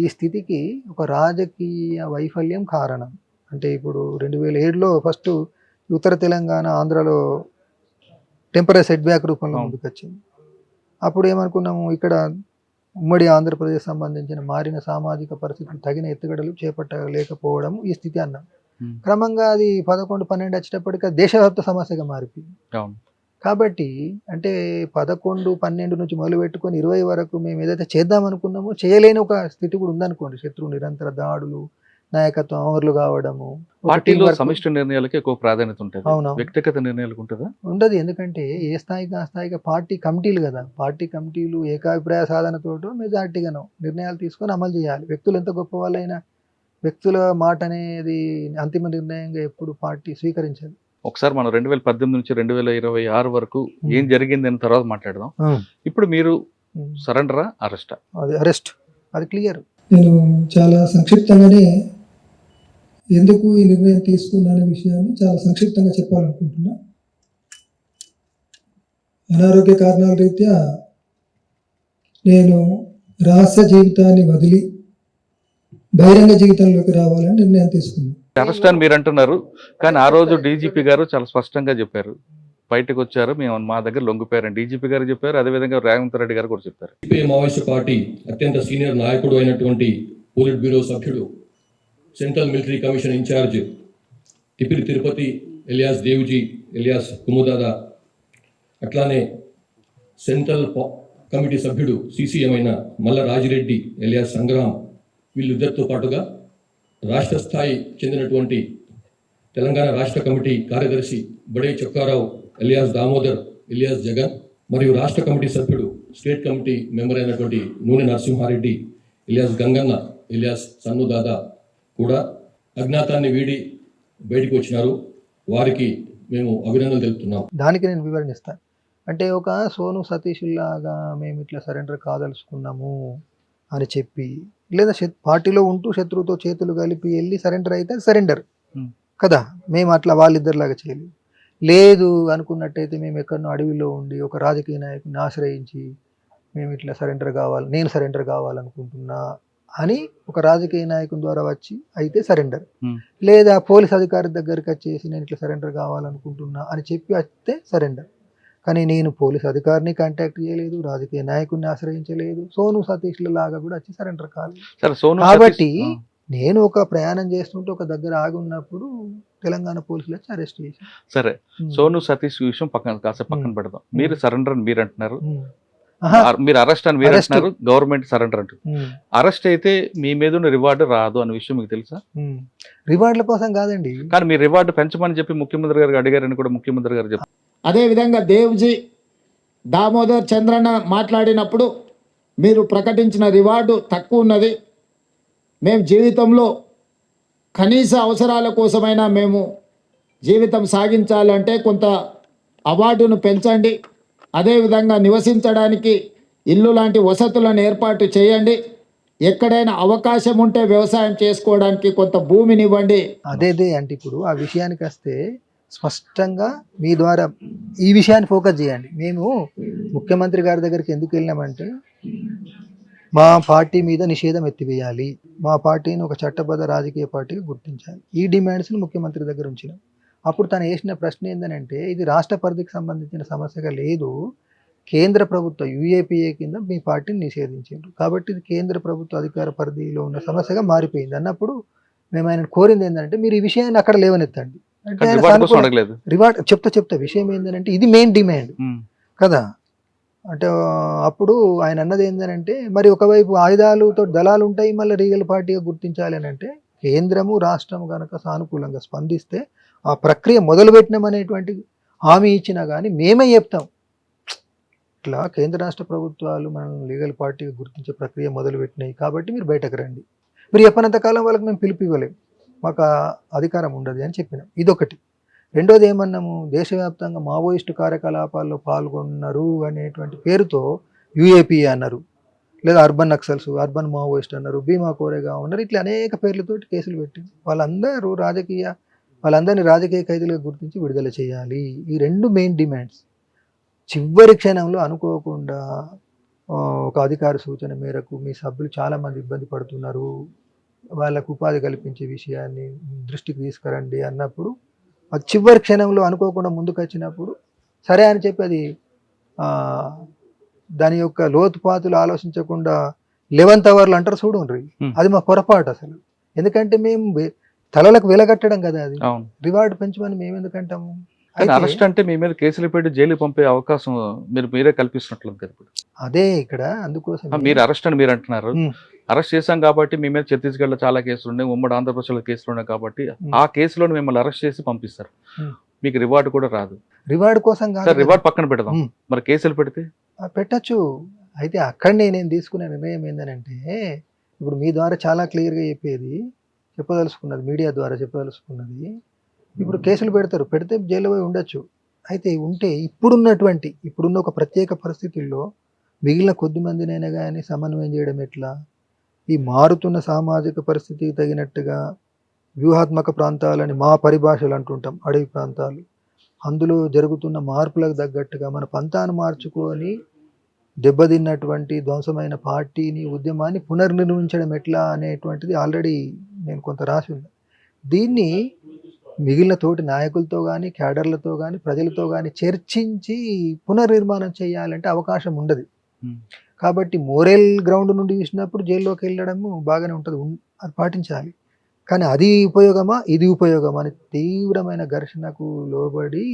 ఈ స్థితికి ఒక రాజకీయ వైఫల్యం కారణం. అంటే ఇప్పుడు 2007లో ఫస్ట్ ఉత్తర తెలంగాణ ఆంధ్రలో టెంపరీ సెట్ బ్యాక్ రూపంలో అవును. ముందుకు వచ్చింది. అప్పుడు ఏమనుకున్నాము, ఇక్కడ ఉమ్మడి ఆంధ్రప్రదేశ్ సంబంధించిన మారిన సామాజిక పరిస్థితులు తగిన ఎత్తుగడలు చేపట్టలేకపోవడం ఈ స్థితి అన్నాం. ఉమ్. క్రమంగా అది 11, 12 వచ్చేటప్పటికి అది దేశవ్యాప్త సమస్యగా మారిపోయింది. అవును. కాబట్టి అంటే 11, 12 నుంచి మొదలు పెట్టుకొని 20 వరకు మేము ఏదైతే చేద్దాం అనుకున్నామో చేయలేని ఒక స్థితి కూడా ఉందనుకోండి. శత్రువు నిరంతర దాడులు, నాయకత్వం అమరులు కావడము, ఒక పార్టీలో team work సమిష్టి నిర్ణయాలకి ఎక్కువ ప్రాధాన్యత ఉంటుంది, అవును. వ్యక్తిగత నిర్ణయాలకు ఉంటుందా? ఉండదు. ఎందుకంటే ఏ స్థాయికి ఆ స్థాయిగా పార్టీ కమిటీలు కదా, పార్టీ కమిటీలు ఏకాభిప్రాయ సాధనతోటో మెజార్టీగానో నిర్ణయాలు తీసుకొని అమలు చేయాలి. వ్యక్తులు ఎంత గొప్ప వాళ్ళైనా వ్యక్తుల మాట అనేది అంతిమ నిర్ణయంగా ఎప్పుడు పార్టీ స్వీకరించాలి. ఒకసారి మనం 2018 నుంచి 2026 వరకు ఏం జరిగింది అని తర్వాత మాట్లాడదాం. ఇప్పుడు మీరు సరెండరా, అరెస్టా? అది అరెస్ట్, అది క్లియర్. నేను చాలా సంక్షిప్తంగానే ఎందుకు ఈ నిర్ణయం తీసుకున్నానే విషయాన్ని చాలా సంక్షిప్తంగా చెప్పాలనుకుంటున్నా. అనారోగ్య కారణాల రీత్యా నేను రహస్య జీవితాన్ని వదిలి బహిరంగ జీవితంలోకి రావాలని నిర్ణయం తీసుకున్నాను. అరెస్ట్ అని మీరు అంటున్నారు, కానీ ఆ రోజు డీజీపీ గారు చాలా స్పష్టంగా చెప్పారు, బయటకు వచ్చారు, మేము మా దగ్గర లొంగిపోయారని డీజీపీ గారు చెప్పారు. అదేవిధంగా రేవంత్ రెడ్డి గారు కూడా చెప్పారు. సిపిఐ మావోయిస్టు పార్టీ అత్యంత సీనియర్ నాయకుడు అయినటువంటి పోలిట్ బ్యూరో సభ్యుడు, central military commission incharge Tipiri Tirupati alias Devji alias Kumudada, అట్లానే సెంట్రల్ కమిటీ సభ్యుడు సిసిఎం అయిన మల్ల రాజిరెడ్డి ఎలియాస్ సంగ్రామ్, వీళ్ళిద్దరితో పాటుగా రాష్ట్ర స్థాయి చెందినటువంటి తెలంగాణ రాష్ట్ర కమిటీ కార్యదర్శి బడే చొక్కారావు ఎలియాస్ దామోదర్ ఎలియాస్ జగన్, మరియు రాష్ట్ర కమిటీ సభ్యుడు స్టేట్ కమిటీ మెంబర్ అయినటువంటి నూనె నరసింహారెడ్డి ఇలియాస్ గంగన్న ఇలియాస్ సన్ను దాదా కూడా అజ్ఞాతాన్ని వీడి బయటికి వచ్చినారు. వారికి మేము అభినందనలు తెలుపుతున్నాం. దానికి నేను వివరణ ఇస్తాను. అంటే ఒక సోను సతీష్ లాగా మేము ఇట్లా సరెండర్ కాదలుచుకున్నాము అని చెప్పి, లేదా పార్టీలో ఉంటూ శత్రువుతో చేతులు కలిపి వెళ్ళి సరెండర్ అయితే సరెండర్ కదా. మేము అట్లా వాళ్ళిద్దరిలాగా చేయలేదు. లేదు అనుకున్నట్టయితే మేము ఎక్కడో అడవిలో ఉండి ఒక రాజకీయ నాయకుని ఆశ్రయించి మేము ఇట్లా సరెండర్ కావాలి, నేను సరెండర్ కావాలనుకుంటున్నా అని ఒక రాజకీయ నాయకుని ద్వారా వచ్చి అయితే సరెండర్, లేదా పోలీస్ అధికారి దగ్గరికి వచ్చేసి నేను ఇట్లా సరెండర్ కావాలనుకుంటున్నా అని చెప్పి వస్తే సరెండర్. కానీ నేను పోలీస్ అధికారిని కాంటాక్ట్ చేయలేదు, రాజకీయ నాయకుడిని ఆశ్రయించలేదు, సోను సతీష్ల లాగా కూడా వచ్చి సరెండర్ కాలేదు. కాబట్టి నేను ఒక ప్రయాణం చేస్తుంటే ఒక దగ్గర ఆగి ఉన్నప్పుడు తెలంగాణ పోలీసులు వచ్చి అరెస్ట్ చేశారు. సరే, సోను సతీష్ విషయం పక్కన పెడదాం. మీరు సరెండర్ అని మీరు అంటున్నారు, మీరు అరెస్ట్ అని మీరు అంటున్నారు, గవర్నమెంట్ సరెండర్ అంటారు. అరెస్ట్ అయితే మీ మీద ఉన్న రివార్డు రాదు అనే విషయం మీకు తెలుసా? రివార్డుల కోసం కాదండి, కానీ మీరు రివార్డు పెంచమని చెప్పి ముఖ్యమంత్రి గారికి అడిగారని కూడా ముఖ్యమంత్రి గారు చెప్పారు. అదేవిధంగా దేవ్జీ దామోదర్ చంద్రన్న మాట్లాడినప్పుడు మీరు ప్రకటించిన రివార్డు తక్కువ ఉన్నది, మేము జీవితంలో కనీస అవసరాల కోసమైనా మేము జీవితం సాగించాలంటే కొంత అవార్డును పెంచండి, అదేవిధంగా నివసించడానికి ఇల్లు లాంటి వసతులను ఏర్పాటు చేయండి, ఎక్కడైనా అవకాశం ఉంటే వ్యవసాయం చేసుకోవడానికి కొంత భూమిని ఇవ్వండి. అదే అంటే ఇప్పుడు ఆ విషయానికి వస్తే స్పష్టంగా మీ ద్వారా ఈ విషయాన్ని ఫోకస్ చేయండి. మేము ముఖ్యమంత్రి గారి దగ్గరికి ఎందుకు వెళ్ళినామంటే మా పార్టీ మీద నిషేధం ఎత్తివేయాలి, మా పార్టీని ఒక చట్టబద్ధ రాజకీయ పార్టీగా గుర్తించాలి, ఈ డిమాండ్స్ని ముఖ్యమంత్రి దగ్గర ఉంచినాం. అప్పుడు తను వేసిన ప్రశ్న ఏంటంటే ఇది రాష్ట్ర పరిధికి సంబంధించిన సమస్యగా లేదు, కేంద్ర ప్రభుత్వ యుఏపిఏ కింద మీ పార్టీని నిషేధించారు కాబట్టి ఇది కేంద్ర ప్రభుత్వ అధికార పరిధిలో ఉన్న సమస్యగా మారిపోయింది అన్నప్పుడు మేము ఆయన కోరింది ఏంటంటే మీరు ఈ విషయాన్ని అక్కడ లేవనెత్తండి. రివార్డ్ చెప్తా విషయం ఏంటంటే ఇది మెయిన్ డిమాండ్ కదా. అంటే అప్పుడు ఆయన అన్నది ఏంటంటే మరి ఒకవైపు ఆయుధాలతో దళాలు ఉంటాయి, మళ్ళీ రీగల్ పార్టీగా గుర్తించాలి అని అంటే కేంద్రము రాష్ట్రం కనుక సానుకూలంగా స్పందిస్తే ఆ ప్రక్రియ మొదలుపెట్టినామనేటువంటి హామీ ఇచ్చినా కానీ మేమే చెప్తాం ఇట్లా కేంద్ర రాష్ట్ర ప్రభుత్వాలు మనం లీగల్ పార్టీగా గుర్తించే ప్రక్రియ మొదలుపెట్టినాయి కాబట్టి మీరు బయటకు రండి, మీరు చెప్పినంత కాలం వాళ్ళకి మేము పిలుపు ఇవ్వలేము, మాకు అధికారం ఉండదు అని చెప్పినాం. ఇదొకటి. రెండోది ఏమన్నాము, దేశవ్యాప్తంగా మావోయిస్టు కార్యకలాపాల్లో పాల్గొన్నారు అనేటువంటి పేరుతో యుఏపిఏ అన్నారు, లేదా అర్బన్ నక్సల్స్, అర్బన్ మావోయిస్ట్ అన్నారు, భీమా కోరేగా ఉన్నారు, ఇట్లా అనేక పేర్లతోటి కేసులు పెట్టి వాళ్ళందరినీ రాజకీయ ఖైదీలుగా గుర్తించి విడుదల చేయాలి. ఈ రెండు మెయిన్ డిమాండ్స్. చివరి క్షణంలో అనుకోకుండా ఒక అధికార సూచన మేరకు మీ సభ్యులు చాలామంది ఇబ్బంది పడుతున్నారు, వాళ్ళకు ఉపాధి కల్పించే విషయాన్ని దృష్టికి తీసుకురండి అన్నప్పుడు అది చివరి క్షణంలో అనుకోకుండా ముందుకు వచ్చినప్పుడు సరే అని చెప్పి అది దాని యొక్క లోతుపాతులు ఆలోచించకుండా 11th అవర్లు అంటారు చూడండి, అది మా పొరపాటు అసలు. ఎందుకంటే మేము తలలకు వెలగట్టడం కదా, అది రివార్డు పెంచమని మేము ఎందుకంటాము. అరెస్ట్ అంటే మీ మీద కేసులు పెట్టి జైలు పంపే అవకాశం మీరే కల్పిస్తున్నట్లు కదా. అదే ఇక్కడ అందుకోసం మీరు అరెస్ట్ అని మీరు అంటున్నారు, అరెస్ట్ చేశాం కాబట్టి మీ మీద ఛత్తీస్గఢ్ లో చాలా కేసులు ఉన్నాయి, ఉమ్మడి ఆంధ్రప్రదేశ్ లో కేసులు ఉన్నాయి కాబట్టి ఆ కేసులో మిమ్మల్ని అరెస్ట్ చేసి పంపిస్తారు, మీకు రివార్డు కూడా రాదు. రివార్డు కోసం కాదు, రివార్డ్ పక్కన పెడదాం, మరి కేసులు పెడితే పెట్టచ్చు. అయితే అక్కడనే నేను తీసుకునే నిర్ణయం ఏంటంటే ఇప్పుడు మీ ద్వారా చాలా క్లియర్గా చెప్పదలుచుకున్నది, మీడియా ద్వారా చెప్పదలుచుకున్నది, ఇప్పుడు కేసులు పెడితే జైలు పోయి ఉండొచ్చు. అయితే ఇప్పుడున్న ఒక ప్రత్యేక పరిస్థితుల్లో మిగిలిన కొద్ది మందినైనా కానీ సమన్వయం చేయడం ఎట్లా, ఈ మారుతున్న సామాజిక పరిస్థితికి తగినట్టుగా వ్యూహాత్మక ప్రాంతాలని మా పరిభాషలు అంటుంటాం, అడవి ప్రాంతాలు, అందులో జరుగుతున్న మార్పులకు తగ్గట్టుగా మన పంతాను మార్చుకొని దెబ్బతిన్నటువంటి ధ్వంసమైన పార్టీని, ఉద్యమాన్ని పునర్నిర్మించడం ఎట్లా అనేటువంటిది ఆల్రెడీ నేను కొంత రాసి ఉన్నా. దీన్ని మిగిలిన తోటి నాయకులతో కానీ, క్యాడర్లతో కానీ, ప్రజలతో కానీ చర్చించి పునర్నిర్మాణం చేయాలంటే అవకాశం ఉండదు. కాబట్టి మోరల్ గ్రౌండ్ నుండి చూసినప్పుడు జైల్లోకి వెళ్ళడము బాగానే ఉంటుంది, అది పాటించాలి. కానీ అది ఉపయోగమా ఇది ఉపయోగమా అని తీవ్రమైన ఘర్షణకు లోబడి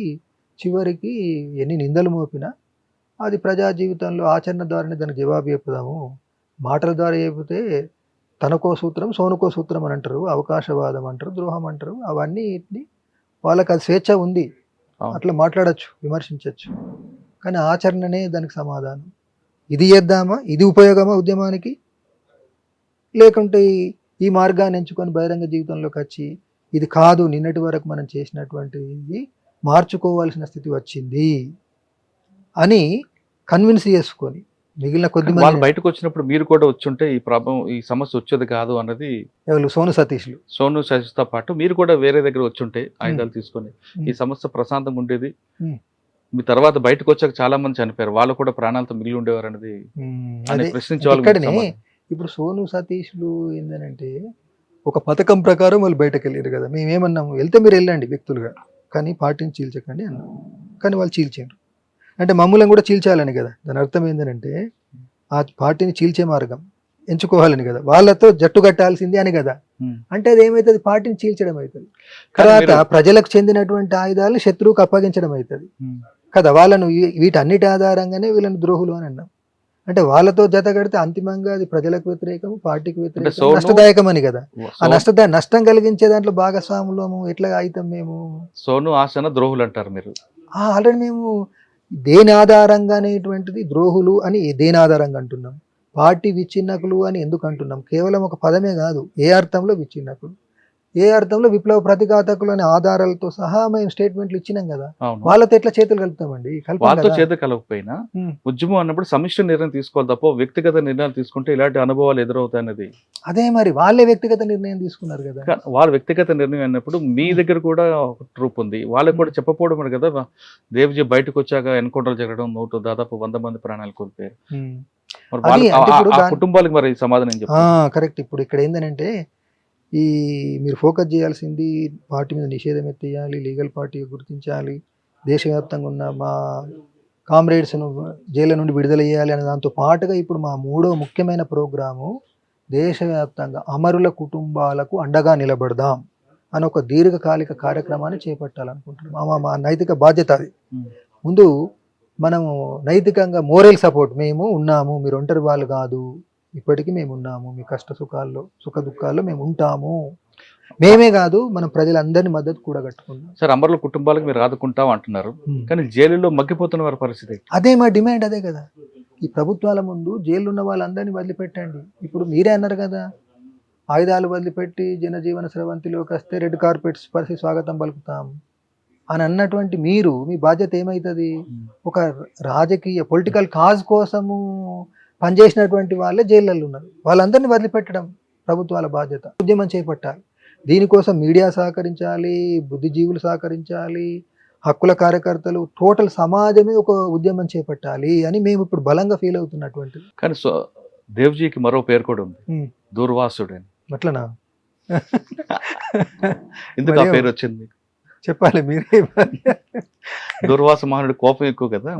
చివరికి ఎన్ని నిందలు మోపినా అది ప్రజా జీవితంలో ఆచరణ ద్వారానే దానికి జవాబు చెప్పుదాము. మాటల ద్వారా చెబితే తనకో సూత్రం సోనుకో సూత్రం అని అంటారు, అవకాశవాదం అంటారు, ద్రోహం అంటారు. అవన్నీ వాళ్ళకి అది స్వేచ్ఛ ఉంది, అట్లా మాట్లాడచ్చు, విమర్శించవచ్చు. కానీ ఆచరణనే దానికి సమాధానం. ఇది చేద్దామా, ఇది ఉపయోగమా ఉద్యమానికి, లేకుంటే ఈ మార్గాన్ని ఎంచుకొని బహిరంగ జీవితంలోకి వచ్చి ఇది కాదు నిన్నటి వరకు మనం చేసినటువంటి ఇది మార్చుకోవాల్సిన స్థితి వచ్చింది అని కన్విన్స్ చేసుకొని మిగిలిన కొద్ది వాళ్ళు మంది బయటకు వచ్చినప్పుడు మీరు కూడా వచ్చుంటే ఈ ప్రాబ్లం ఈ సమస్య వచ్చేది కాదు అన్నది ఎవరు సోను సతీష్లు సోను సతీష్తో పాటు మీరు కూడా వేరే దగ్గర వచ్చుంటే ఆయుధాలు తీసుకొని Hmm. ఈ సమస్య ప్రశాంతంగా ఉండేది. Hmm. మీ తర్వాత బయటకు వచ్చాక చాలా మంది చనిపోయారు, వాళ్ళు కూడా ప్రాణాలతో మిగిలి ఉండేవారు అనేది అని అదే ప్రశ్నించే వాళ్ళు ఇక్కడనే ఇప్పుడు సోను సతీష్లు ఏంటంటే ఒక పథకం ప్రకారం వాళ్ళు బయటకు వెళ్ళారు కదా. మేమేమన్నాము, వెళ్తే మీరు వెళ్ళండి వ్యక్తులుగా, కానీ పార్టీని చీల్చకండి అన్నాం. కానీ వాళ్ళు చీల్చారు. అంటే మమ్మల్ని కూడా చీల్చాలని కదా. దాని అర్థం ఏంటంటే ఆ పార్టీని చీల్చే మార్గం ఎంచుకోవాలని కదా, వాళ్ళతో జట్టు కట్టాల్సింది అని కదా. అంటే అది ఏమవుతుంది, పార్టీని చీల్చడం అవుతుంది. తర్వాత ప్రజలకు చెందినటువంటి ఆయుధాలు శత్రువుకు అప్పగించడం అవుతుంది కదా. వాళ్ళను వీటన్నిటి ఆధారంగానే వీళ్ళని ద్రోహులు అని అన్నాం. అంటే వాళ్ళతో జత కడితే అంతిమంగా అది ప్రజలకు వ్యతిరేకం, పార్టీకి వ్యతిరేకం, నష్టదాయకం అని కదా. ఆ నష్టం కలిగించే దాంట్లో భాగస్వాములము ఎట్లా అవుతాం మేము? సోను ఆసన ద్రోహులు అంటారు మీరు. ఆల్రెడీ మేము దేని ఆధారంగా అనేటువంటిది ద్రోహులు అని దేని ఆధారంగా అంటున్నాం? పార్టీ విచ్ఛిన్నకులు అని ఎందుకు అంటున్నాం? కేవలం ఒక పదమే కాదు, ఏ అర్థంలో విచ్ఛిన్నకులు, ఏ అర్థంలో విప్లవ ప్రతిఘాతకులు అనే ఆధారాలతో సహా మేము స్టేట్మెంట్లు ఇచ్చినాం కదా. వాళ్ళతో ఎట్లా చేతులు కలుపుతామండి? వాళ్ళతో చేతులు కలగకపోయినా ఉద్యమం అన్నప్పుడు సమిష్టి నిర్ణయం తీసుకోవాలి తప్ప వ్యక్తిగత నిర్ణయాలు తీసుకుంటే ఇలాంటి అనుభవాలు ఎదురవుతాయన్నది. అదే మరి వాళ్ళే వ్యక్తిగత నిర్ణయం తీసుకున్నారు కదా. వాళ్ళ వ్యక్తిగత నిర్ణయం అన్నప్పుడు మీ దగ్గర కూడా ఒక ట్రూప్ ఉంది, వాళ్ళకి కూడా చెప్పపోవడం కదా. దేవ్జీ బయటకు వచ్చాక ఎన్కౌంటర్లు జరగడం, దాదాపు 100 మంది ప్రాణాలు కోల్పోయారు. కుటుంబాలకు మరి సమాధానం చెప్పారు. కరెక్ట్. ఇప్పుడు ఇక్కడ ఏంటంటే మీరు ఫోకస్ చేయాల్సింది పార్టీ మీద నిషేధం ఎత్తేయాలి, లీగల్ పార్టీగా గుర్తించాలి, దేశవ్యాప్తంగా ఉన్న మా కామ్రేడ్స్ను జైలు నుండి విడుదల చేయాలి అనే దాంతో పాటుగా ఇప్పుడు మా 3వ ముఖ్యమైన ప్రోగ్రాము దేశవ్యాప్తంగా అమరుల కుటుంబాలకు అండగా నిలబడదాం అని ఒక దీర్ఘకాలిక కార్యక్రమాన్ని చేపట్టాలనుకుంటున్నాం. మా నైతిక బాధ్యత అది. ముందు మనము నైతికంగా మోరల్ సపోర్ట్, మేము ఉన్నాము, మీరు ఒంటరి వాళ్ళు కాదు, ఇప్పటికీ మేము ఉన్నాము, మీ కష్ట సుఖాల్లో సుఖ దుఃఖాల్లో మేము ఉంటాము. మేమే కాదు, మనం ప్రజలందరినీ మద్దతు కూడా కట్టుకున్నాం. సార్, అమరుల కుటుంబాలకు మీరు ఆదుకుంటాం అంటున్నారు, కానీ జైలులో మగ్గిపోతున్న వారి పరిస్థితి అదే. మా డిమాండ్ అదే కదా. ఈ ప్రభుత్వాల ముందు జైలు ఉన్న వాళ్ళందరినీ వదిలిపెట్టండి. ఇప్పుడు మీరే అన్నారు కదా, ఆయుధాలు వదిలిపెట్టి జనజీవన స్రవంతిలోకి వస్తే రెడ్ కార్పెట్స్ పరిస్థితి స్వాగతం పలుకుతాం అని అన్నటువంటి మీరు, మీ బాధ్యత ఏమవుతుంది? ఒక రాజకీయ పొలిటికల్ కాజ్ కోసము పనిచేసినటువంటి వాళ్ళే జైళ్ళల్లో ఉన్నారు, వాళ్ళందరినీ వదిలిపెట్టడం ప్రభుత్వాల బాధ్యత. ఉద్యమం చేపట్టాలి, దీనికోసం మీడియా సహకరించాలి, బుద్ధిజీవులు సహకరించాలి, హక్కుల కార్యకర్తలు, టోటల్ సమాజమే ఒక ఉద్యమం చేపట్టాలి అని మేము ఇప్పుడు బలంగా ఫీల్ అవుతున్నటువంటిది. కానీ దేవ్జీకి మరో పేరు కూడా ఉంది, దూర్వాసుడు అని. అట్లనా? ఎందుకు ఆ పేరు వచ్చింది చెప్పాలి మీరే. దూర్వాస మహానుడి కోపం ఎక్కువ కదా.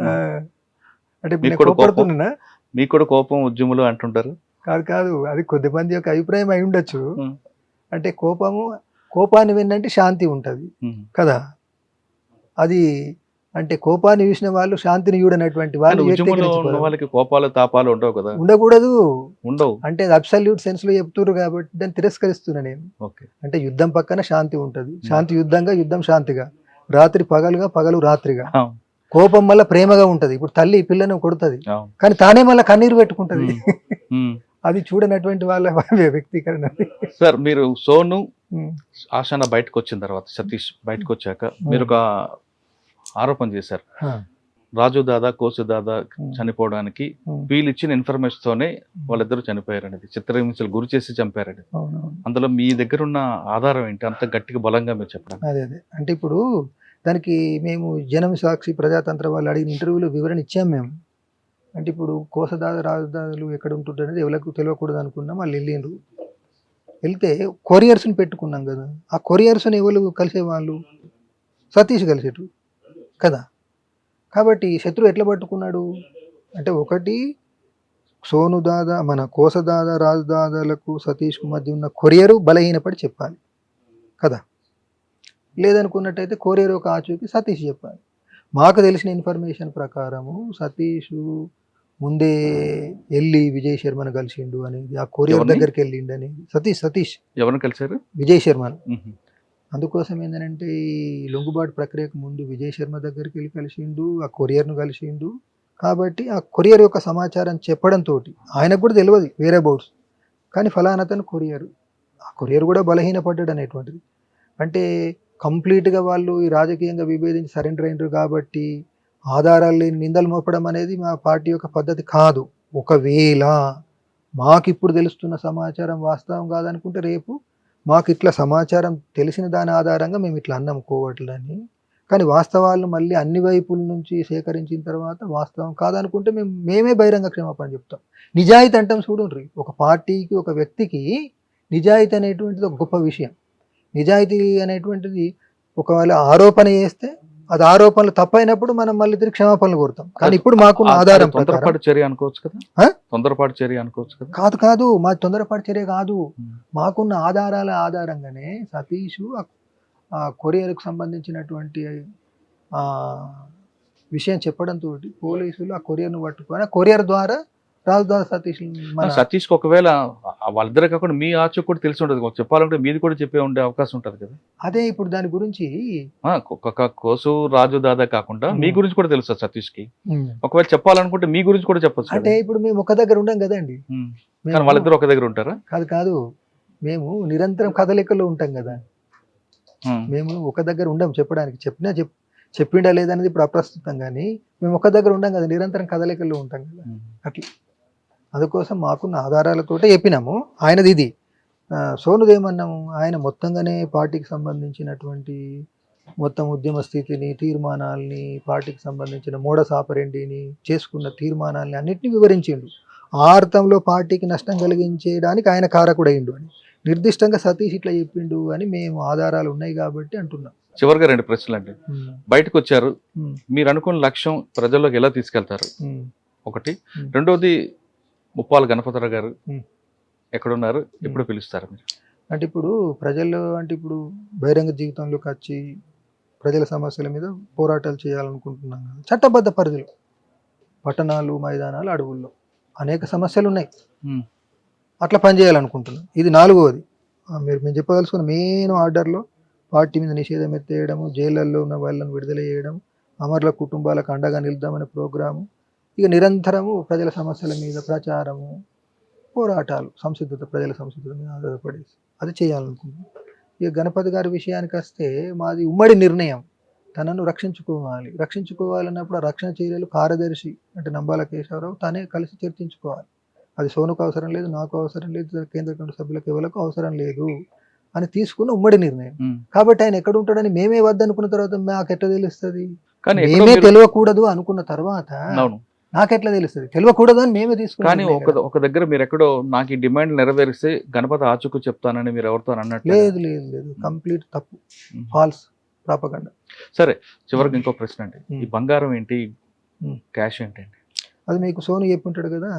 అంటే మీకు కూడా కోపం ఉద్యములు అంటుంటారు. కాదు, అది కొద్దిమంది యొక్క అభిప్రాయం అయి ఉండొచ్చు. అంటే కోపాన్ని విన్నంటే శాంతి ఉంటది కదా. అది అంటే కోపాన్ని చూసిన వాళ్ళు శాంతిని చూడనటువంటి వాళ్ళకి కోపాలు తాపాలు ఉండవు కదా. ఉండకూడదు, ఉండవు. అంటే అబ్సల్యూట్ సెన్స్ లో చెప్తున్నారు కాబట్టి దాన్ని తిరస్కరిస్తున్నా నేను. అంటే యుద్ధం పక్కన శాంతి ఉంటది, శాంతి యుద్ధంగా, యుద్ధం శాంతిగా, రాత్రి పగలుగా, పగలు రాత్రిగా. కోపం వల్ల ప్రేమగా ఉంటది. ఇప్పుడు తల్లి పిల్లను కొడుతుంది, కానీ తానే మళ్ళీ కన్నీరు పెట్టుకుంటది. అది చూడనటువంటి వాళ్ళ వ్యక్తీకరణ. సార్, మీరు సోను ఆశాన బయటకు వచ్చిన తర్వాత, సతీష్ బయటకు వచ్చాక మీరు ఒక ఆరోపణ చేశారు, రాజు దాదా, కోసు దాదా చనిపోవడానికి వీళ్ళు ఇచ్చిన ఇన్ఫర్మేషన్ తోనే వాళ్ళిద్దరూ చనిపోయారనేది, చిత్రహింసలు గురి చేసి చంపారని. అందులో మీ దగ్గర ఉన్న ఆధారం ఏంటి, అంత గట్టిగా బలంగా మీరు చెప్పండి. అదే అంటే ఇప్పుడు దానికి మేము జనం సాక్షి, ప్రజాతంత్ర వాళ్ళు అడిగిన ఇంటర్వ్యూలో వివరణ ఇచ్చాం మేము. అంటే ఇప్పుడు కోసదాద, రాజదాదులు ఎక్కడ ఉంటుంటారు అనేది ఎవరికి తెలియకూడదు అనుకున్నాం. వాళ్ళు వెళ్ళిండ్రు, వెళ్తే కొరియర్స్ని పెట్టుకున్నాం కదా. ఆ కొరియర్స్ని ఎవరు కలిసేవాళ్ళు? సతీష్ కలిసేటు కదా. కాబట్టి శత్రువు ఎట్లా పట్టుకున్నాడు అంటే, ఒకటి సోను దాదా, మన కోసదాదా, రాజదాదాలకు సతీష్కు మధ్య ఉన్న కొరియరు బలహీనపడి చెప్పాలి కదా. లేదనుకున్నట్టయితే కొరియర్ ఒక ఆచూకి సతీష్ చెప్పాలి. మాకు తెలిసిన ఇన్ఫర్మేషన్ ప్రకారము సతీష్ ముందే వెళ్ళి విజయ్ శర్మను కలిసిండు అనేది, ఆ కొరియర్ దగ్గరికి వెళ్ళిండు అనేది. సతీష్ ఎవరిని కలిసారు? విజయ్ శర్మను. అందుకోసం ఏంటంటే ఈ లొంగుబాటు ప్రక్రియకు ముందు విజయ్ శర్మ దగ్గరికి వెళ్ళి కలిసిండు, ఆ కొరియర్ను కలిసిండు. కాబట్టి ఆ కొరియర్ యొక్క సమాచారం చెప్పడంతో ఆయనకు కూడా తెలియదు వేరే బౌట్స్, కానీ ఫలానతను కొరియర్, ఆ కొరియర్ కూడా బలహీనపడ్డాడు అనేటువంటిది. అంటే కంప్లీట్గా వాళ్ళు ఈ రాజకీయంగా విభేదించి సరెండర్ అయినారు కాబట్టి ఆధారాలు లేని నిందలు మోపడం అనేది మా పార్టీ యొక్క పద్ధతి కాదు. ఒకవేళ మాకు ఇప్పుడు తెలుస్తున్న సమాచారం వాస్తవం కాదనుకుంటే రేపు మాకు ఇట్లా సమాచారం తెలిసిన దాని ఆధారంగా మేము ఇట్లా అన్నం కోవట్లని, కానీ వాస్తవాలను మళ్ళీ అన్ని వైపుల నుంచి సేకరించిన తర్వాత వాస్తవం కాదనుకుంటే మేమే బహిరంగ క్షమాపణ చెప్తాం. నిజాయితీ అంటాం చూడండి, ఒక పార్టీకి ఒక వ్యక్తికి నిజాయితీ అనేటువంటిది ఒక గొప్ప విషయం. నిజాయితీ అనేటువంటిది ఒకవేళ ఆరోపణ చేస్తే అది ఆరోపణలు తప్పైనప్పుడు మనం మళ్ళీ తిరిగి క్షమాపణలు కోరుతాం. కానీ ఇప్పుడు మాకున్న ఆధారం తొందరపాటు చర్య అనుకోవచ్చు కదా, తొందరపాటు చర్య అనుకోవచ్చు కదా. కాదు మా తొందరపాటు చర్య కాదు. మాకున్న ఆధారాల ఆధారంగానే సతీష్ ఆ కొరియర్కు సంబంధించినటువంటి విషయం చెప్పడంతో పోలీసులు ఆ కొరియర్ను పట్టుకొని ఆ కొరియర్ ద్వారా రాజు సతీష్కి ఒకవేళ వాళ్ళిద్దరే కాకుండా మీ ఆచూ కూడా తెలిసి ఉంటుంది, చెప్పాలంటే మీది కూడా చెప్పే ఉండే అవకాశం ఉంటుంది కదా. అదే ఇప్పుడు దాని గురించి కోసు రాజు దాదా కాకుండా మీ గురించి కూడా తెలుసు సతీష్కి. ఒకవేళ చెప్పాలనుకుంటే మీ గురించి కూడా చెప్పచ్చు. అంటే ఇప్పుడు మేము ఒక దగ్గర ఉండం కదండి, కానీ వాళ్ళిద్దరు ఒక దగ్గర ఉంటారా? కాదు మేము నిరంతరం కదలికల్లో ఉంటాం కదా. మేము ఒక దగ్గర ఉండం, చెప్పడానికి చెప్పిండా లేదనేది ఇప్పుడు అప్రస్తుతం, కానీ మేము ఒక దగ్గర ఉండం కదా, నిరంతరం కదలికల్లో ఉంటాం కదా. అట్లా అందుకోసం మాకున్న ఆధారాలతోటే చెప్పినాము. ఆయనది ఇది సోనుదేమన్నాము, ఆయన మొత్తంగానే పార్టీకి సంబంధించినటువంటి మొత్తం ఉద్యమ స్థితిని, తీర్మానాల్ని, పార్టీకి సంబంధించిన మోడస్ ఆపరెండిని, చేసుకున్న తీర్మానాల్ని అన్నింటినీ వివరించిండు. ఆ అర్థంలో పార్టీకి నష్టం కలిగించేయడానికి ఆయన కారకుడైండు అని నిర్దిష్టంగా సతీష్ ఇట్లా చెప్పిండు అని మేము ఆధారాలు ఉన్నాయి కాబట్టి అంటున్నాం. చివరిగా 2 ప్రశ్నలు అండి. బయటకు వచ్చారు, మీరు అనుకున్న లక్ష్యం ప్రజల్లోకి ఎలా తీసుకెళ్తారు? ఒకటి. రెండోది, ముప్పాల గణపతిరావు గారు ఎక్కడున్నారు, ఎప్పుడు పిలుస్తారు మీరు? అంటే ఇప్పుడు ప్రజల్లో అంటే ఇప్పుడు బహిరంగ జీవితంలోకి వచ్చి ప్రజల సమస్యల మీద పోరాటాలు చేయాలనుకుంటున్నాం కదా. చట్టబద్ధ పరిధిలో పట్టణాలు, మైదానాలు, అడవుల్లో అనేక సమస్యలు ఉన్నాయి, అట్లా పనిచేయాలనుకుంటున్నాం. ఇది 4వది. మేము చెప్పదలుచుకున్న మెయిన్ ఆర్డర్లో పార్టీ మీద నిషేధం ఎత్తేయడము, జైళ్ళల్లో ఉన్న వాళ్ళని విడుదల చేయడం, అమరుల కుటుంబాలకు అండగా నిలుద్దామనే ప్రోగ్రాము, ఇక నిరంతరము ప్రజల సమస్యల మీద ప్రచారము, పోరాటాలు, సంసిద్ధత, ప్రజల సంసిద్ధత మీద ఆధారపడేసి అది చేయాలనుకుంటున్నాం. ఇక గణపతి గారి విషయానికి వస్తే మాది ఉమ్మడి నిర్ణయం, తనను రక్షించుకోవాలన్నప్పుడు ఆ రక్షణ చర్యలు కార్యదర్శి అంటే నంబాల కేశవరావు తనే కలిసి చర్చించుకోవాలి. అది సోనుకు అవసరం లేదు, నాకు అవసరం లేదు, కేంద్ర కమిటీ సభ్యులకు ఎవరికి అవసరం లేదు అని తీసుకున్న ఉమ్మడి నిర్ణయం. కాబట్టి ఆయన ఎక్కడ ఉంటాడని మేమే వద్దనుకున్న తర్వాత మాకు ఎట్లా తెలుస్తుంది? మేమే తెలియకూడదు అనుకున్న తర్వాత నాకెట్లా తెలుస్తుంది? తెలియకూడదు అని మేమే తీసుకున్నాం. కానీ ఒక దగ్గర మీరు ఎక్కడో నాకు ఈ డిమాండ్ నెరవేరిస్తే గణపతి ఆచూకు చెప్తానని మీరు ఎవరితో అన్నట్టు? లేదు, కంప్లీట్ తప్పు, ఫాల్స్ ప్రాపగండా. సరే, చివరికి ఇంకో ప్రశ్న అండి. ఈ బంగారం ఏంటి, క్యాష్ ఏంటండి? అది మీకు సోను చెప్పుంటాడు కదా.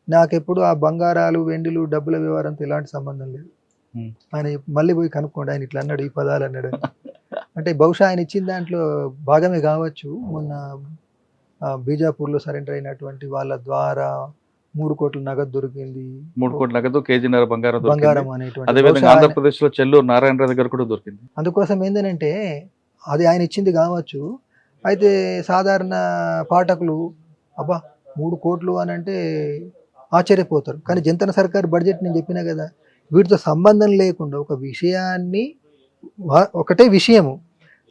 నాకెప్పుడు ఆ బంగారాలు, వెండిలు, డబ్బుల వ్యవహారంతో ఎలాంటి సంబంధం లేదు. ఆయన మళ్ళీ పోయి కనుక్కోండి, ఆయన ఇట్లా అన్నాడు, ఈ పదాలు అన్నాడు అంటే బహుశా ఆయన ఇచ్చిన దాంట్లో భాగమే కావచ్చు. మొన్న బీజాపూర్లో సరెండర్ అయినటువంటి వాళ్ళ ద్వారా 3 కోట్ల నగదు దొరికింది. 3 కోట్ల నగదు, కేజీన్నర బంగారం అనేటువంటి. అదేవిధంగా ఆంధ్రప్రదేశ్ లో చెల్లూరు నారాయణరావు దగ్గర కూడా దొరికింది. అందుకోసం ఏంటంటే అది ఆయన ఇచ్చింది కావచ్చు. అయితే సాధారణ పాఠకులు అబ్బా 3 కోట్లు అని అంటే ఆశ్చర్యపోతారు. కానీ జంతన సర్కార్ బడ్జెట్ నేను చెప్పినా కదా, వీటితో సంబంధం లేకుండా ఒక విషయాన్ని, ఒకటే విషయము,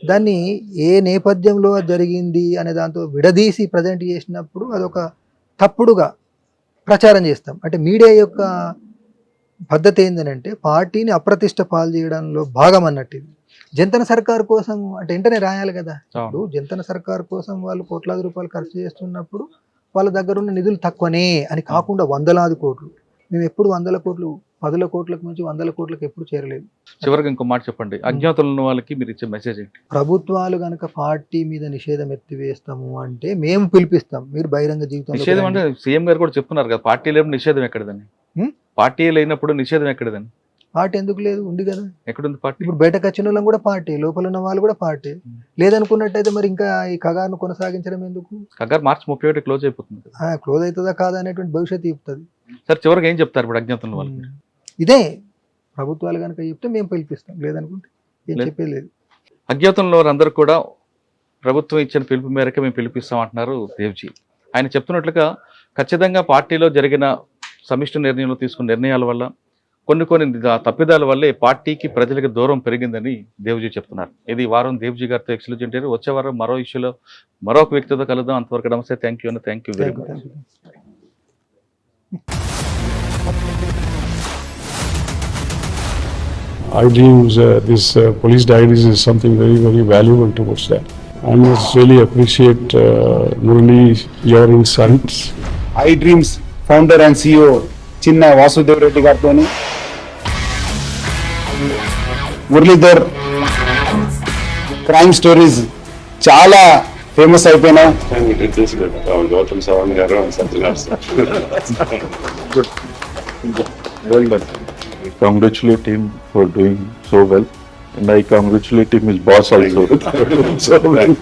దాన్ని ఏ నేపథ్యంలో జరిగింది అనే దాంతో విడదీసి ప్రజెంట్ చేసినప్పుడు అదొక తప్పుడుగా ప్రచారం చేస్తాం. అంటే మీడియా యొక్క పద్ధతి ఏంటంటే పార్టీని అప్రతిష్ట పాలు చేయడంలో భాగం అన్నట్టు. జంతన సర్కార్ కోసం అంటే వెంటనే రాయాలి కదా. ఇప్పుడు జంతన సర్కార్ కోసం వాళ్ళు కోట్లాది రూపాయలు ఖర్చు చేస్తున్నప్పుడు వాళ్ళ దగ్గర ఉన్న నిధులు తక్కువనే అని కాకుండా 100ల కోట్లు. మేము ఎప్పుడు 100 కోట్లు, 10 కోట్లకు మించి 100 కోట్లకు ఎప్పుడు చేరలేదు. చివరికి ఇంకో మాట చెప్పండి, అజ్ఞాతులు ఉన్న వాళ్ళకి మీరు ఇచ్చే మెసేజ్ ఏంటి? ప్రభుత్వాలు కనుక పార్టీ మీద నిషేధం ఎత్తివేస్తాము అంటే మేము పిలిపిస్తాం. మీరు బహిరంగ జీవితం నిషేధం అంటే సీఎం గారు కూడా చెప్తున్నారు కదా, పార్టీ లేనప్పుడు నిషేధం ఎక్కడదని. పార్టీ లేనప్పుడు నిషేధం ఎక్కడదని? పార్టీ ఎందుకు లేదు, ఉంది కదా. ఎక్కడుంది పార్టీ? ఇప్పుడు బయటకు వచ్చిన వాళ్ళం కూడా పార్టీ, లోపల ఉన్న వాళ్ళు కూడా పార్టీ. లేదనుకున్నట్టయితే మరి ఇంకా ఈ కగారును కొనసాగించడం ఎందుకు? కగారు మార్చి 31 క్లోజ్ అయిపోతుంది. క్లోజ్ అవుతుందా కాదా అనేటువంటి భవిష్యత్తు చెప్తుంది. సార్, చివరికి ఏం చెప్తారు ఇప్పుడు అజ్ఞాతుల వాళ్ళకి? ఇదే ప్రభుత్వాలు కనుక చెప్తే మేము పిలిపిస్తాం, లేదనుకుంటే ఏం లేదు. చెప్పలేదు. అజ్ఞాతంలో వారందరూ కూడా ప్రభుత్వం ఇచ్చిన పిలుపు మేరకు మేము పిలిపిస్తామంటున్నారు దేవ్జీ. ఆయన చెప్తున్నట్లుగా ఖచ్చితంగా పార్టీలో జరిగిన సమిష్టి నిర్ణయంలో తీసుకున్న నిర్ణయాల వల్ల కొన్ని తప్పిదాల వల్లే పార్టీకి ప్రజలకు దూరం పెరిగిందని దేవ్జీ చెప్తున్నారు. ఇది ఈ వారం దేవ్జీ గారితో ఎక్స్క్లూజివ్. వచ్చే వారం మరో ఇష్యూలో మరొక వ్యక్తితో కలుద్దాం. అంతవరకు నమస్తే. Thank you very much. Thank you. iDreams, this police diaries is something very, very valuable towards that. I must really appreciate Murali, your insights. iDreams founder and CEO చిన్న వాసుదేవ్ రెడ్డి గారితో మురళీధర్ క్రైమ్ స్టోరీస్ చాలా ఫేమస్ అయిపోయినాయి. Gautam Savan garu and Satyanar sir. Good. Well done. I congratulate him for doing so well, and I congratulate him his boss also. So well.